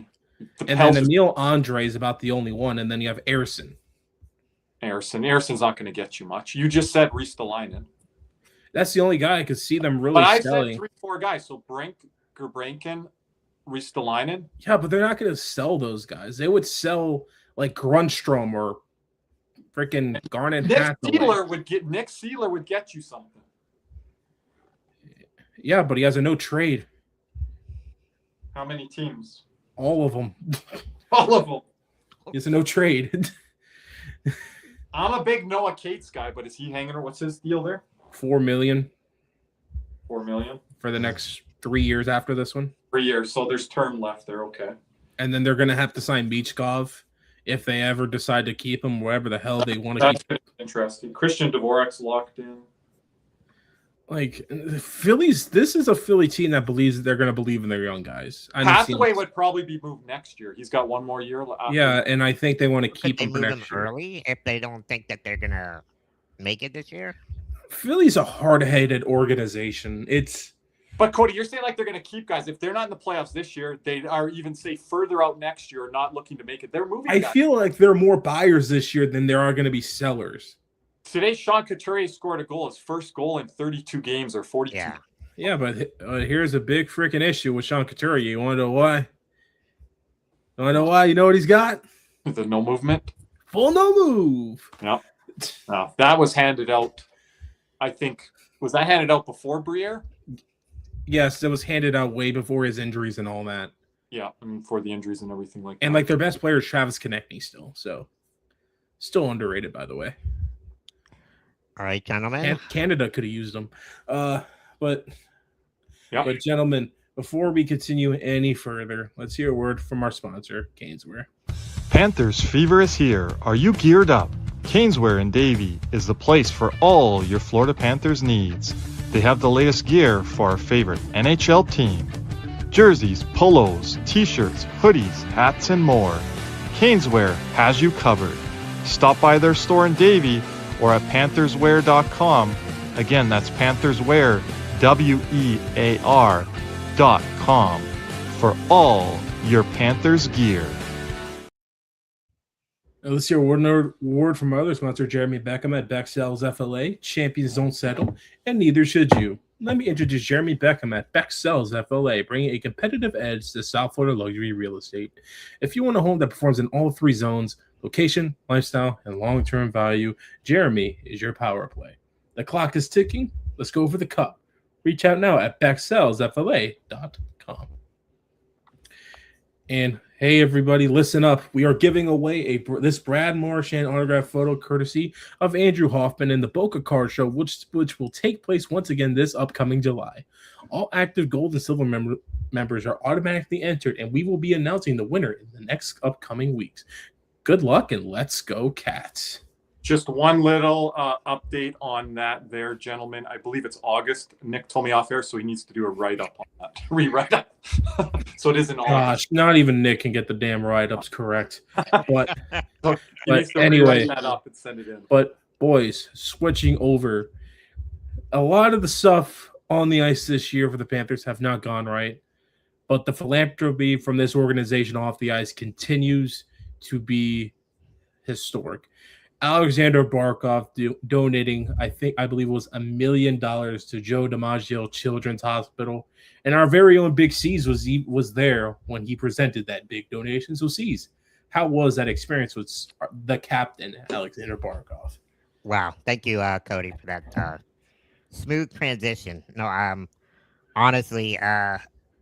And then Emil Andre is about the only one, and then you have Ersson. Ersson's not going to get you much. You just said Ristolainen. That's the only guy I could see them really selling. But I said 3-4 guys. So Brink, Gerbrankin, Ristolainen. Yeah, but they're not going to sell those guys. They would sell like Grunstrom or freaking Garnet Hathaway. Nick Seeler would get you something. Yeah, but he has a no trade. How many teams? All of them. All of them. He has a no trade. I'm a big Noah Cates guy, but is he hanging or what's his deal there? $4 million. $4 million for the next 3 years after this one. 3 years, so there's term left there. Okay. And then they're going to have to sign Michkov if they ever decide to keep him, wherever the hell they want to keep him. That's interesting. Christian Dvorak's locked in. Like Phillies, this is a Philly team that believes that they're going to believe in their young guys. Hathaway would probably be moved next year. He's got one more year. Yeah, and I think they want to keep him for next year. Early if they don't think that they're going to make it this year. Philly's a hard-headed organization. But Cody, you're saying like they're going to keep guys. If they're not in the playoffs this year, they are even say further out next year, not looking to make it. They're moving. I feel like there are more buyers this year than there are going to be sellers. Today, Sean Couturier scored a goal, his first goal in 32 games or 42. Yeah, but here's a big freaking issue with Sean Couturier. You want to know why? You know what he's got? The no movement. Full no move. Yep. No, that was handed out. I think was that handed out before Briere? Yes, it was handed out way before his injuries and all that. Yeah, I mean for the injuries and everything like that. And like their best player is Travis Konechny still underrated by the way. All right, gentlemen. Canada could have used them. But gentlemen, before we continue any further, let's hear a word from our sponsor, Caneswear. Panthers fever is here. Are you geared up? Caneswear in Davie is the place for all your Florida Panthers needs. They have the latest gear for our favorite NHL team. Jerseys, polos, t-shirts, hoodies, hats, and more. Caneswear has you covered. Stop by their store in Davie or at pantherswear.com. Again, that's pantherswear, WEAR.com for all your Panthers gear. Now let's hear a word from our other sponsor, Jeremy Beckham at Beck Sells FLA. Champions don't settle, and neither should you. Let me introduce Jeremy Beckham at Beck Sells FLA, bringing a competitive edge to South Florida luxury real estate. If you want a home that performs in all three zones, location, lifestyle, and long-term value, Jeremy is your power play. The clock is ticking. Let's go for the cup. Reach out now at BeckSellsFLA.com. And hey, everybody, listen up. We are giving away this Brad Marchand autograph photo courtesy of Andrew Hoffman in the Boca Card Show, which will take place once again this upcoming July. All active gold and silver members are automatically entered, and we will be announcing the winner in the next upcoming weeks. Good luck, and let's go, Cats. Just one little update on that there, gentlemen. I believe it's August. Nick told me off air, so he needs to do a write-up on that. Rewrite up. So it isn't August. Gosh, not even Nick can get the damn write-ups correct. But, so anyway, that up and send it in. But, boys, switching over. a lot of the stuff on the ice this year for the Panthers have not gone right, but the philanthropy from this organization off the ice continues to be historic. Aleksander Barkov donating, I believe it was $1 million to Joe DiMaggio Children's Hospital, and our very own Big C's was there when he presented that big donation. So, C's, how was that experience with the captain, Aleksander Barkov? Wow, thank you, Cody, for that smooth transition. No, honestly,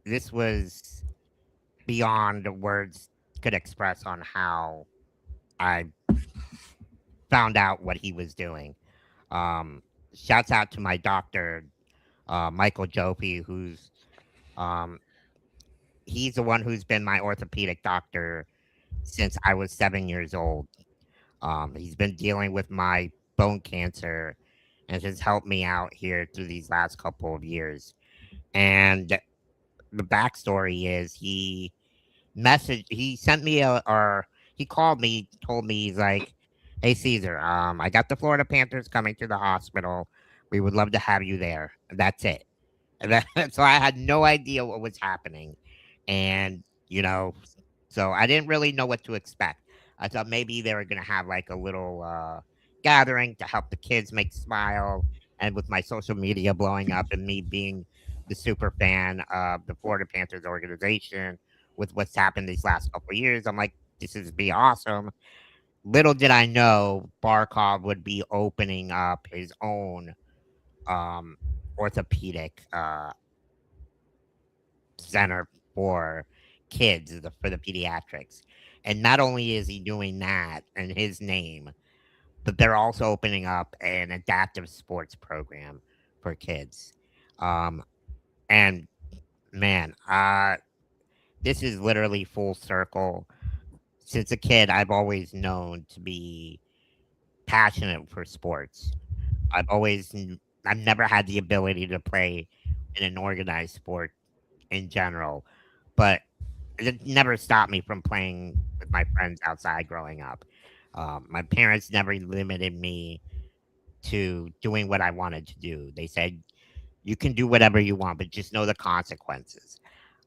this was beyond the words could express on how I found out what he was doing. Shouts out to my doctor, Michael Jopi, who's he's the one who's been my orthopedic doctor since I was 7 years old. He's been dealing with my bone cancer and has helped me out here through these last couple of years. And the backstory is he sent me he called me, told me, he's like, "Hey Caesar, I got the Florida Panthers coming to the hospital. We would love to have you there." And that's it. So I had no idea what was happening. And, so I didn't really know what to expect. I thought maybe they were going to have like a little gathering to help the kids make smile. And with my social media blowing up and me being the super fan of the Florida Panthers organization with what's happened these last couple of years, I'm like, this is be awesome. Little did I know Barkov would be opening up his own orthopedic center for kids, for the pediatrics. And not only is he doing that in his name, but they're also opening up an adaptive sports program for kids. And man, this is literally full circle. Since a kid, I've always known to be passionate for sports. I've never had the ability to play in an organized sport in general, but it never stopped me from playing with my friends outside growing up. My parents never limited me to doing what I wanted to do. They said, you can do whatever you want, but just know the consequences.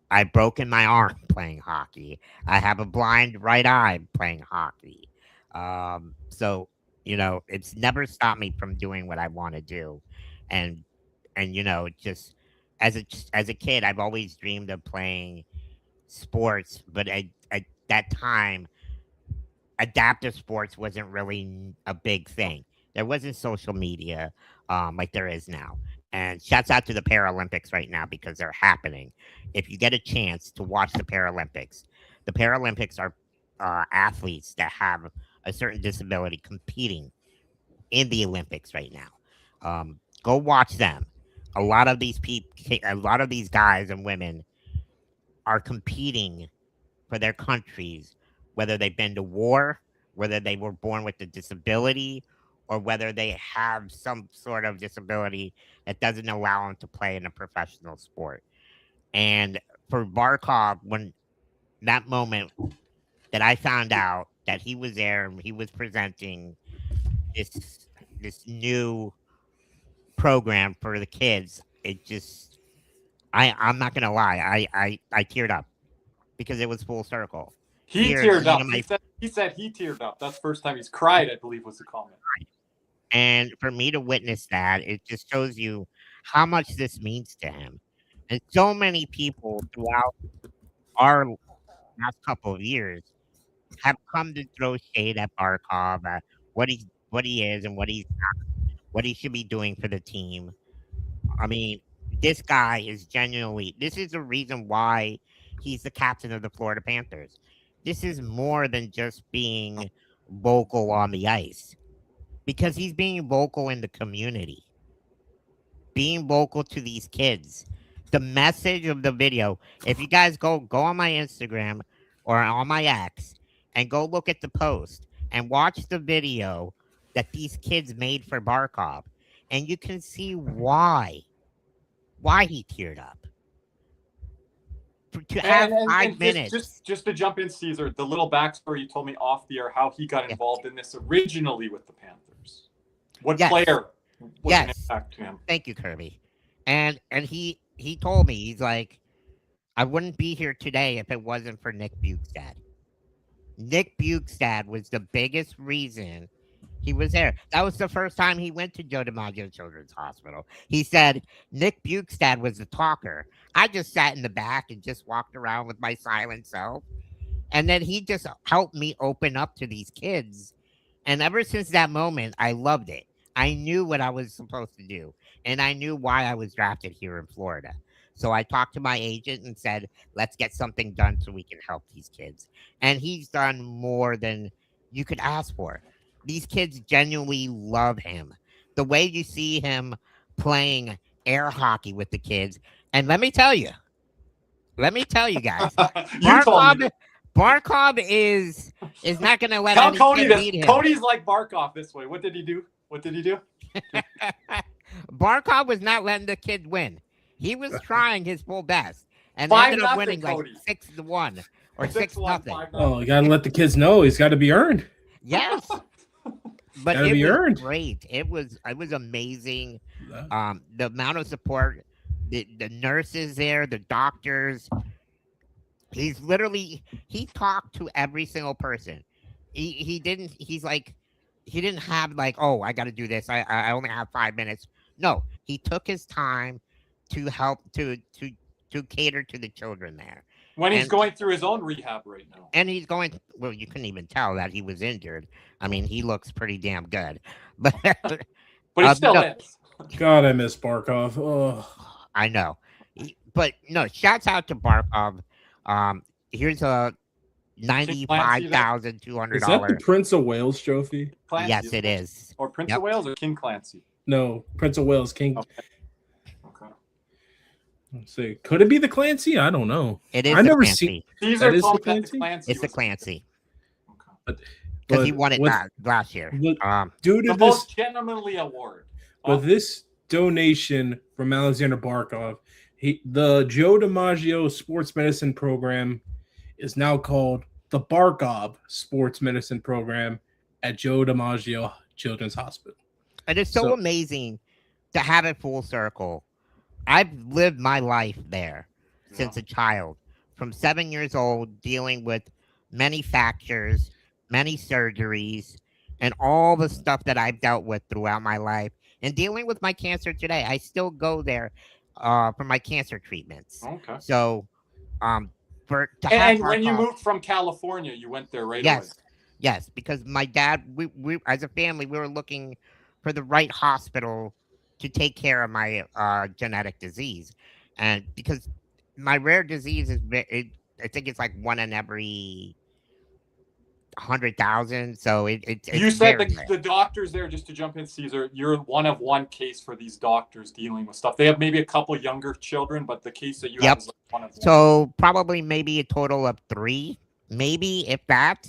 I've broken my arm playing hockey. I have a blind right eye playing hockey. So, it's never stopped me from doing what I want to do. And just as a kid, I've always dreamed of playing sports, but at that time, adaptive sports wasn't really a big thing. There wasn't social media like there is now. And shouts out to the Paralympics right now because they're happening. If you get a chance to watch the Paralympics are athletes that have a certain disability competing in the Olympics right now. Go watch them. A lot of these guys and women are competing for their countries, whether they've been to war, whether they were born with a disability, or whether they have some sort of disability that doesn't allow them to play in a professional sport. And for Barkov, when that moment that I found out that he was there, he was presenting this new program for the kids, it just, I'm not gonna lie, I teared up because it was full circle. He teared up. He said he teared up. That's the first time he's cried, I believe was the comment. And for me to witness that, it just shows you how much this means to him. And so many people throughout our last couple of years have come to throw shade at Barkov, what he is and what he should be doing for the team. I mean, this guy is genuinely, this is the reason why he's the captain of the Florida Panthers. This is more than just being vocal on the ice, because he's being vocal in the community, being vocal to these kids. The message of the video, if you guys go on my Instagram or on my X and go look at the post and watch the video that these kids made for Barkov, and you can see why he teared up. To have 5 minutes. Just to jump in, Caesar, the little backstory you told me off the air, how he got involved in this originally with the Panthers. What player was an Yes. impact to him. Thank you, Kirby. And he told me, he's like, I wouldn't be here today if it wasn't for Nick Bukestad. Nick Bukestad was the biggest reason he was there. That was the first time he went to Joe DiMaggio Children's Hospital. He said Nick Bukestad was the talker. I just sat in the back and just walked around with my silent self. And then he just helped me open up to these kids. And ever since that moment, I loved it. I knew what I was supposed to do. And I knew why I was drafted here in Florida. So I talked to my agent and said, let's get something done so we can help these kids. And he's done more than you could ask for. These kids genuinely love him. The way you see him playing air hockey with the kids. And let me tell you guys, You told me. Barkov is not going to let Tell any Cody kid this. beat him. Cody's like Barkov this way. What did he do? Barkov was not letting the kid win. He was trying his full best, and they ended up 5-0, winning like Cody. 6-1 or 6-1, 6-0. 5-0. Oh, you gotta let the kids know he's got to be earned. Yes, but Gotta it be was earned. great. It was amazing. The amount of support, the nurses there, the doctors. He talked to every single person. He didn't have like, oh, I got to do this. I only have 5 minutes. No, he took his time to help to cater to the children there. When he's And- going through his own rehab right now. And he's going, well, you couldn't even tell that he was injured. I mean, he looks pretty damn good. But But he still no. is. God, I miss Barkov. Oh, I know. But no, shouts out to Barkov. Here's a $95,200. is that the Prince of Wales trophy? Clancy, Yes, isn't it is. Or Prince Yep. of Wales or King Clancy? No, Prince of Wales, King. Okay. Let's see. Could it be the Clancy? I don't know. It is. I the never Clancy. seen. Caesar is told the me that the Clancy? Clancy. It's the was- Clancy Okay. because he But won it with- last year. with- Um, Due to The this, most gentlemanly award. with this donation from Aleksander Barkov, the Joe DiMaggio Sports Medicine Program is now called the Barkov Sports Medicine Program at Joe DiMaggio Children's Hospital. and it's so amazing to have it full circle. I've lived my life there since a child, from 7 years old, dealing with many fractures, many surgeries, and all the stuff that I've dealt with throughout my life, and dealing with my cancer today. I still go there for my cancer treatments. Okay. So, to have And when you Barkov- moved from California, you went there right yes, away. yes, because my dad, we as a family, we were looking for the right hospital to take care of my genetic disease, and because my rare disease is, I think it's like 1 in every 100,000. So it's You said very rare. the doctors there, just to jump in, Caesar, you're one of one case for these doctors dealing with stuff. They have maybe a couple younger children, but the case that you have is like one of one. So probably maybe a total of 3, maybe if that.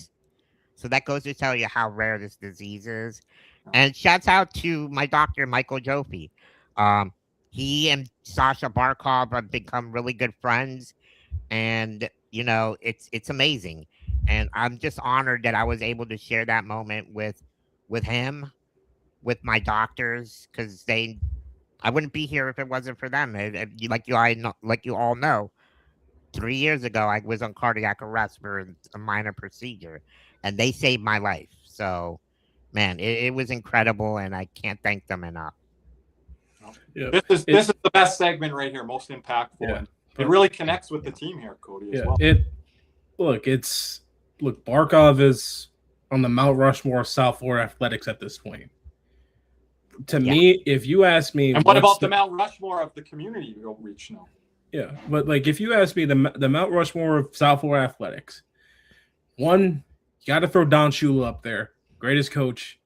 So that goes to tell you how rare this disease is. And shouts out to my doctor, Michael Joffe. He and Sasha Barkov have become really good friends. And, you know, it's amazing. And I'm just honored that I was able to share that moment with him, with my doctors, because I wouldn't be here if it wasn't for them. Like you all know, 3 years ago, I was on cardiac arrest for a minor procedure, and they saved my life. So, man, it was incredible, and I can't thank them enough. Yeah. This is the best segment right here, most impactful. Yeah. And it really connects with the team here, Cody, as well. Look, Barkov is on the Mount Rushmore of South Florida athletics at this point. To me, if you ask me, And what about the Mount Rushmore of the community outreach now? Yeah, but like if you ask me the Mount Rushmore of South Florida athletics, one, you got to throw Don Shula up there, greatest coach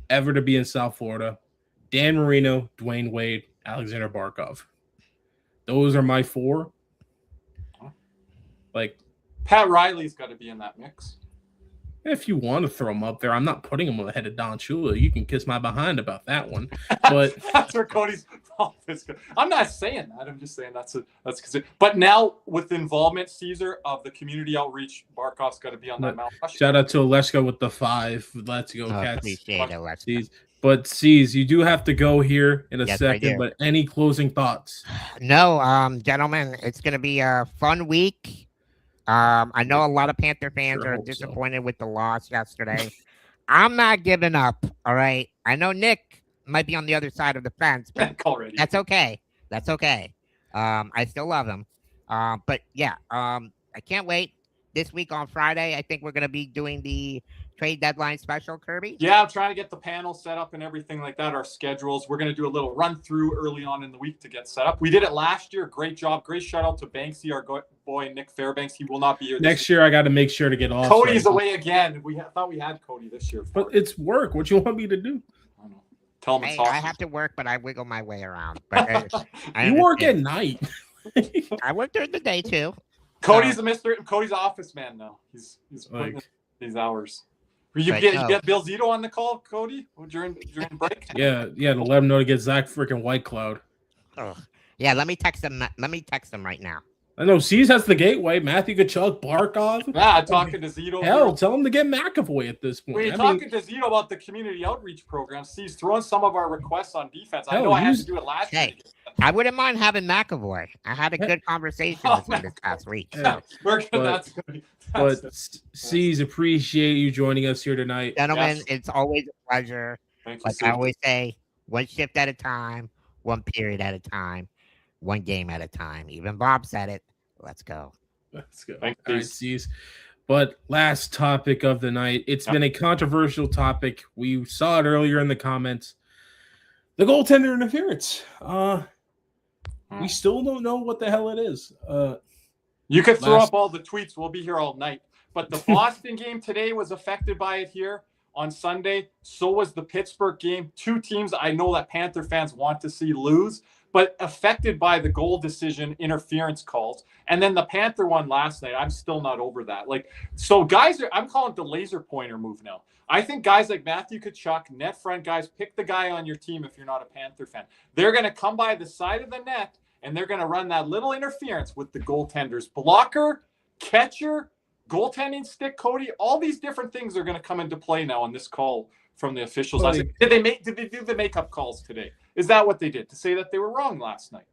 ever to be in South Florida. Dan Marino, Dwayne Wade, Aleksander Barkov. Those are my 4. Like, Pat Riley's got to be in that mix. if you want to throw him up there, I'm not putting him ahead of Don Shula. You can kiss my behind about that one. But That's where Cody's office goes. I'm not saying that. I'm just saying that's But now with the involvement, Caesar, of the community outreach, Barkov's got to be on that Mount Rushmore. shout out to Aleshka with the 5. Let's go, Cats. Appreciate it, Lex. But C's, you do have to go here in a Yes, I second. do. But any closing thoughts? No, gentlemen, it's going to be a fun week. I know a lot of Panther fans Sure are hope so. disappointed with the loss yesterday. I'm not giving up. All right. I know Nick might be on the other side of the fence, but Already. that's okay. That's okay. I still love him. But yeah, I can't wait. This week on Friday, I think we're going to be doing the trade deadline special, Kirby. Yeah, I'm trying to get the panel set up and everything like that, our schedules. We're going to do a little run through early on in the week to get set up. We did it last year. Great job. Great shout out to Banksy, our boy Nick Fairbanks. He will not be here Next year, I got to make sure to get off. Cody's away again. We thought we had Cody this year. But it's work. What you want me to do? I don't know. Tell him it's Hey, I have to work, but I wiggle my way around. But You work at night. I work during the day too. Cody's Cody's office man now. He's Like- putting these hours. You Right, get Bill Zito on the call, Cody, during break? Yeah, to let him know to get Zach freaking White Cloud. Ugh. Yeah, let me text him. Let me text him right now. I know C's has the gateway. Matthew Kachuk, Barkov. Yeah, talking to Zito. Hell, tell him to get McAvoy at this point. We're talking to Zito about the community outreach program. He's throwing some of our requests on defense. I Hell, know I had to do it last Hey, week. I wouldn't mind having McAvoy. I had a good conversation with him this past week. Yeah. That's But C's, appreciate you joining us here tonight. Gentlemen, Yes. it's always a pleasure. Thank you, Like Steve. I always say, one shift at a time, one period at a time, one game at a time. Even Bob said it. Let's go. Let's go. Thank All you. right, C's. But last topic of the night. It's been a controversial topic. We saw it earlier in the comments. The goaltender interference. We still don't know what the hell it is. You could throw Last- up all the tweets. We'll be here all night. But the Boston game today was affected by it here on Sunday. So was the Pittsburgh game. Two teams I know that Panther fans want to see lose, but affected by the goal decision interference calls. And then the Panther one last night, I'm still not over that. Like, so guys, I'm calling it the laser pointer move now. I think guys like Matthew Kachuk, net front guys, pick the guy on your team if you're not a Panther fan. They're going to come by the side of the net, and they're going to run that little interference with the goaltender's blocker, catcher, goaltending stick, Cody. All these different things are going to come into play now on this call from the officials. I said, did they do the makeup calls today? Is that what they did to say that they were wrong last night?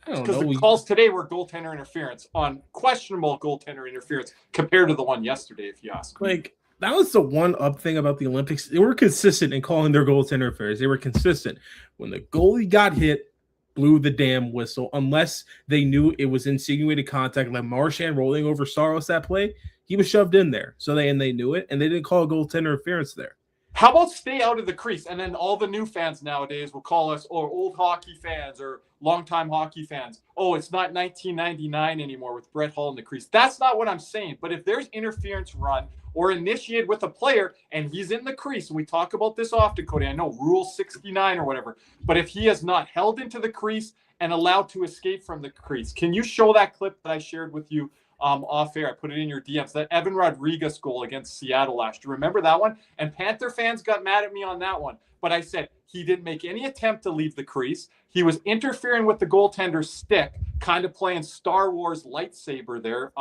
I don't Because know. the calls today were goaltender interference on questionable goaltender interference compared to the one yesterday, if you ask me. Like, that was the one up thing about the Olympics. They were consistent in calling their goaltender affairs. They were consistent. When the goalie got hit, blew the damn whistle, unless they knew it was insinuated contact, like Marchand rolling over Saros that play. He was shoved in there. So they knew it, and they didn't call goaltender interference there. How about stay out of the crease? And then all the new fans nowadays will call us old hockey fans or longtime hockey fans. Oh, it's not 1999 anymore with Brett Hull in the crease. That's not what I'm saying. But if there's interference run or initiated with a player and he's in the crease, and we talk about this often, Cody, I know Rule 69 or whatever, but if he is not held into the crease and allowed to escape from the crease, can you show that clip that I shared with you off air? I put it in your DMs. That Evan Rodriguez goal against Seattle last year. Remember that one? And Panther fans got mad at me on that one. But I said he didn't make any attempt to leave the crease. He was interfering with the goaltender's stick, kind of playing Star Wars lightsaber there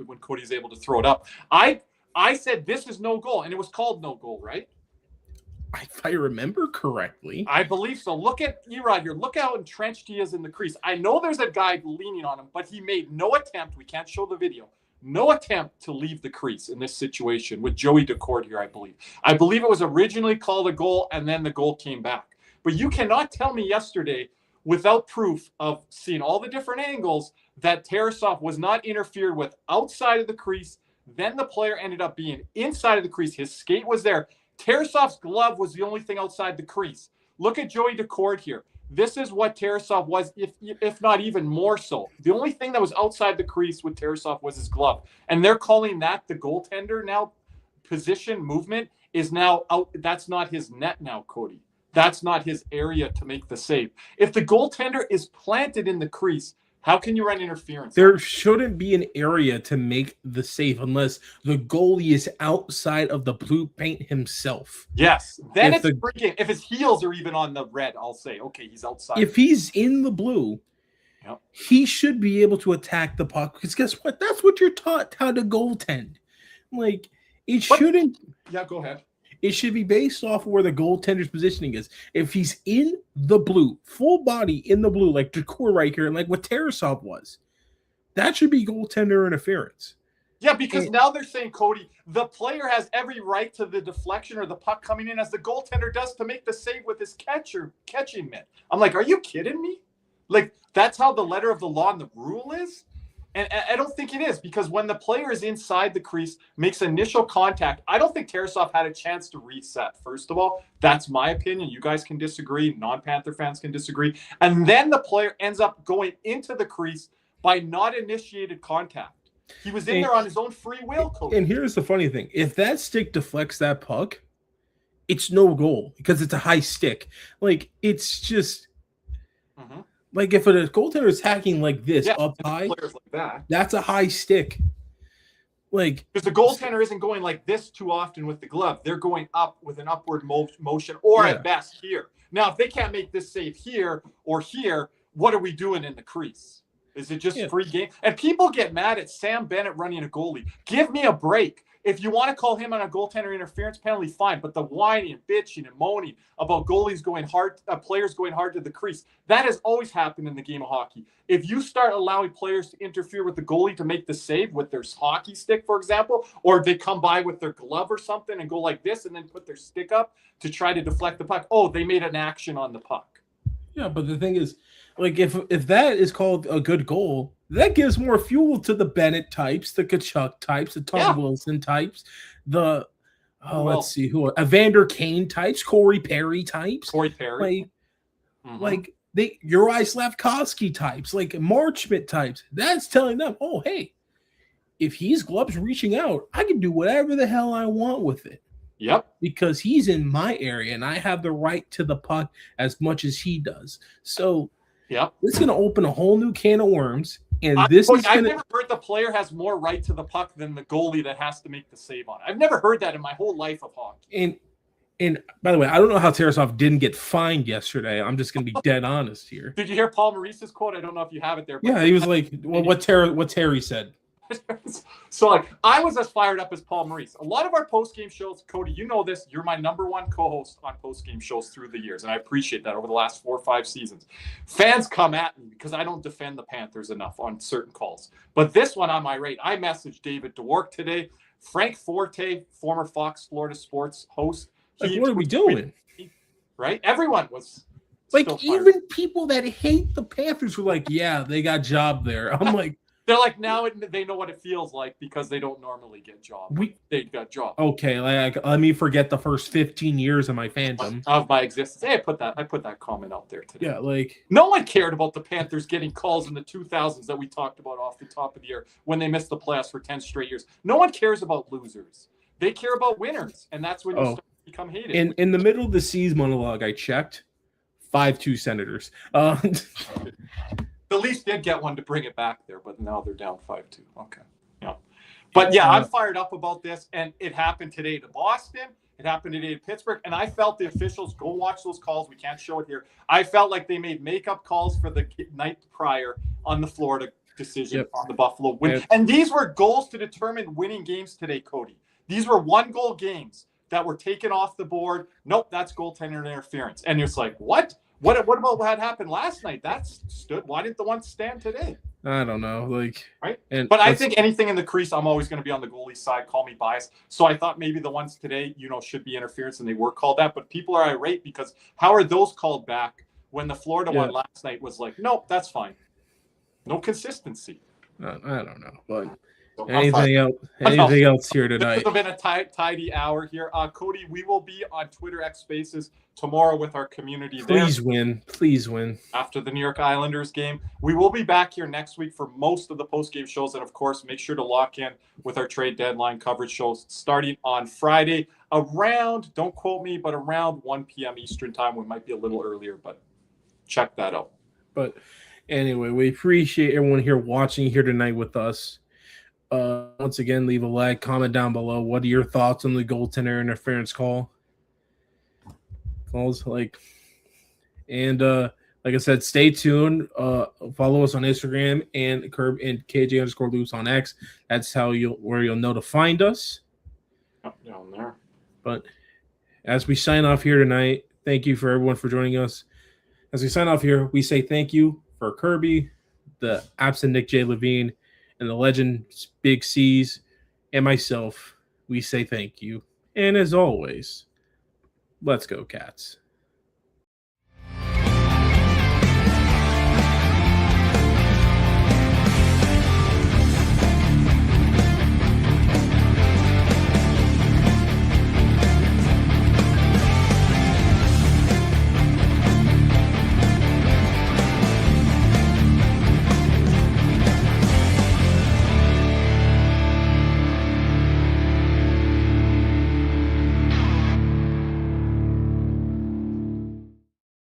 when Cody's able to throw it up. I said this is no goal, and it was called no goal, right? If I remember correctly. I believe so. Look at Erod here. Look how entrenched he is in the crease. I know there's a guy leaning on him, but he made no attempt. We can't show the video. No attempt to leave the crease in this situation with Joey Decord here, I believe. I believe it was originally called a goal, and then the goal came back. But you cannot tell me yesterday, without proof of seeing all the different angles, that Tarasov was not interfered with outside of the crease. Then the player ended up being inside of the crease. His skate was there. Tarasov's glove was the only thing outside the crease. Look at Joey Decord here. This is what Tarasov was, if not even more so. The only thing that was outside the crease with Tarasov was his glove. And they're calling that the goaltender now. Position movement is now out. That's not his net now, Cody. That's not his area to make the save. If the goaltender is planted in the crease, how can you run interference? There shouldn't be an area to make the save unless the goalie is outside of the blue paint himself. Yes. Then If it's freaking. If his heels are even on the red, I'll say, okay, he's outside. If he's in the blue, Yep. he should be able to attack the puck. Because guess what? That's what you're taught how to goaltend. Like, it But- shouldn't. Yeah, go ahead. It should be based off of where the goaltender's positioning is. If he's in the blue, full body in the blue, like Decor right here, and like what Tarasov was, that should be goaltender interference. Yeah, because now they're saying, Cody, the player has every right to the deflection or the puck coming in as the goaltender does to make the save with his catching mitt. I'm like, are you kidding me? Like, that's how the letter of the law and the rule is? And I don't think it is, because when the player is inside the crease, makes initial contact, I don't think Tarasov had a chance to reset, first of all. That's my opinion. You guys can disagree. Non-Panther fans can disagree. And then the player ends up going into the crease by not initiated contact. He was in there on his own free will, Cody. And here's the funny thing. If that stick deflects that puck, it's no goal because it's a high stick. Like, it's just... Mm-hmm. Like, if a goaltender is hacking like this up high, like that's a high stick. Like, because the goaltender isn't going like this too often with the glove. They're going up with an upward motion, or at best here. Now, if they can't make this save here or here, what are we doing in the crease? Is it just free game? And people get mad at Sam Bennett running a goalie. Give me a break. If you want to call him on a goaltender interference penalty, fine. But the whining and bitching and moaning about goalies going hard, players going hard to the crease, that has always happened in the game of hockey. If you start allowing players to interfere with the goalie to make the save with their hockey stick, for example, or they come by with their glove or something and go like this and then put their stick up to try to deflect the puck, oh, they made an action on the puck. Yeah, but the thing is, like, if that is called a good goal, that gives more fuel to the Bennett types, the Kachuk types, the Tom Wilson types, the let's see who Evander Kane types, Corey Perry types, like Uri Slavkovsky types, like Marchand types. That's telling them, oh, hey, if he's gloves reaching out, I can do whatever the hell I want with it. Yep. Because he's in my area and I have the right to the puck as much as he does. So it's going to open a whole new can of worms. And I've never heard the player has more right to the puck than the goalie that has to make the save on it. I've never heard that in my whole life of hockey. And by the way, I don't know how Tarasov didn't get fined yesterday. I'm just going to be dead honest here. Did you hear Paul Maurice's quote? I don't know if you have it there. Yeah, he was like, well, what Terry said. So, like, I was as fired up as Paul Maurice. A lot of our post-game shows, Cody, you know this, you're my number one co-host on post-game shows through the years, and I appreciate that over the last 4 or 5 seasons. Fans come at me because I don't defend the Panthers enough on certain calls. But this one, I'm irate. I messaged David DeWark today. Frank Forte, former Fox Florida Sports host. Like, what are we doing? Right? Everyone was like, even people that hate the Panthers were like, yeah, they got job there. I'm like, they're like, now they know what it feels like because they don't normally get job. They got job. Okay, like, let me forget the first 15 years of my fandom. Of my existence. Hey, I put that comment out there today. Yeah, like, no one cared about the Panthers getting calls in the 2000s that we talked about off the top of the year when they missed the playoffs for 10 straight years. No one cares about losers. They care about winners, and that's when you start to become hated. In the middle of the C's monologue, I checked 5-2 Senators. The Leafs did get one to bring it back there, but now they're down 5-2. Okay. Yeah. But yeah, I'm fired up about this, and it happened today to Boston. It happened today to Pittsburgh, and I felt the officials, go watch those calls. We can't show it here. I felt like they made makeup calls for the night prior on the Florida decision on the Buffalo win. Yep. And these were goals to determine winning games today, Cody. These were 1-goal games that were taken off the board. Nope, that's goaltender interference. And it's like, what? What about what happened last night? That stood. Why didn't the one stand today? I don't know. Like, right? But I think anything in the crease, I'm always going to be on the goalie side. Call me biased. So I thought maybe the ones today, should be interference, and they were called that. But people are irate because how are those called back when the Florida one last night was like, nope, that's fine. No consistency. I don't know, but. So anything else here tonight? It's been a tidy hour here. Cody, we will be on Twitter X Spaces tomorrow with our community there. Please win. After the New York Islanders game. We will be back here next week for most of the post-game shows. And, of course, make sure to lock in with our trade deadline coverage shows starting on Friday around, don't quote me, but around 1 p.m. Eastern time. We might be a little earlier, but check that out. But anyway, we appreciate everyone here watching here tonight with us. Once again, leave a like, comment down below. What are your thoughts on the goaltender interference calls? Like I said, stay tuned. Follow us on Instagram and Curb and KJ_Loops on X. That's where you'll know to find us. Down there. But As we sign off here tonight, thank you for everyone for joining us. As we sign off here, we say thank you for Kirby, the absent Nick J. Levine, and the legend Big C's, and myself. We say thank you. And as always, let's go, Cats.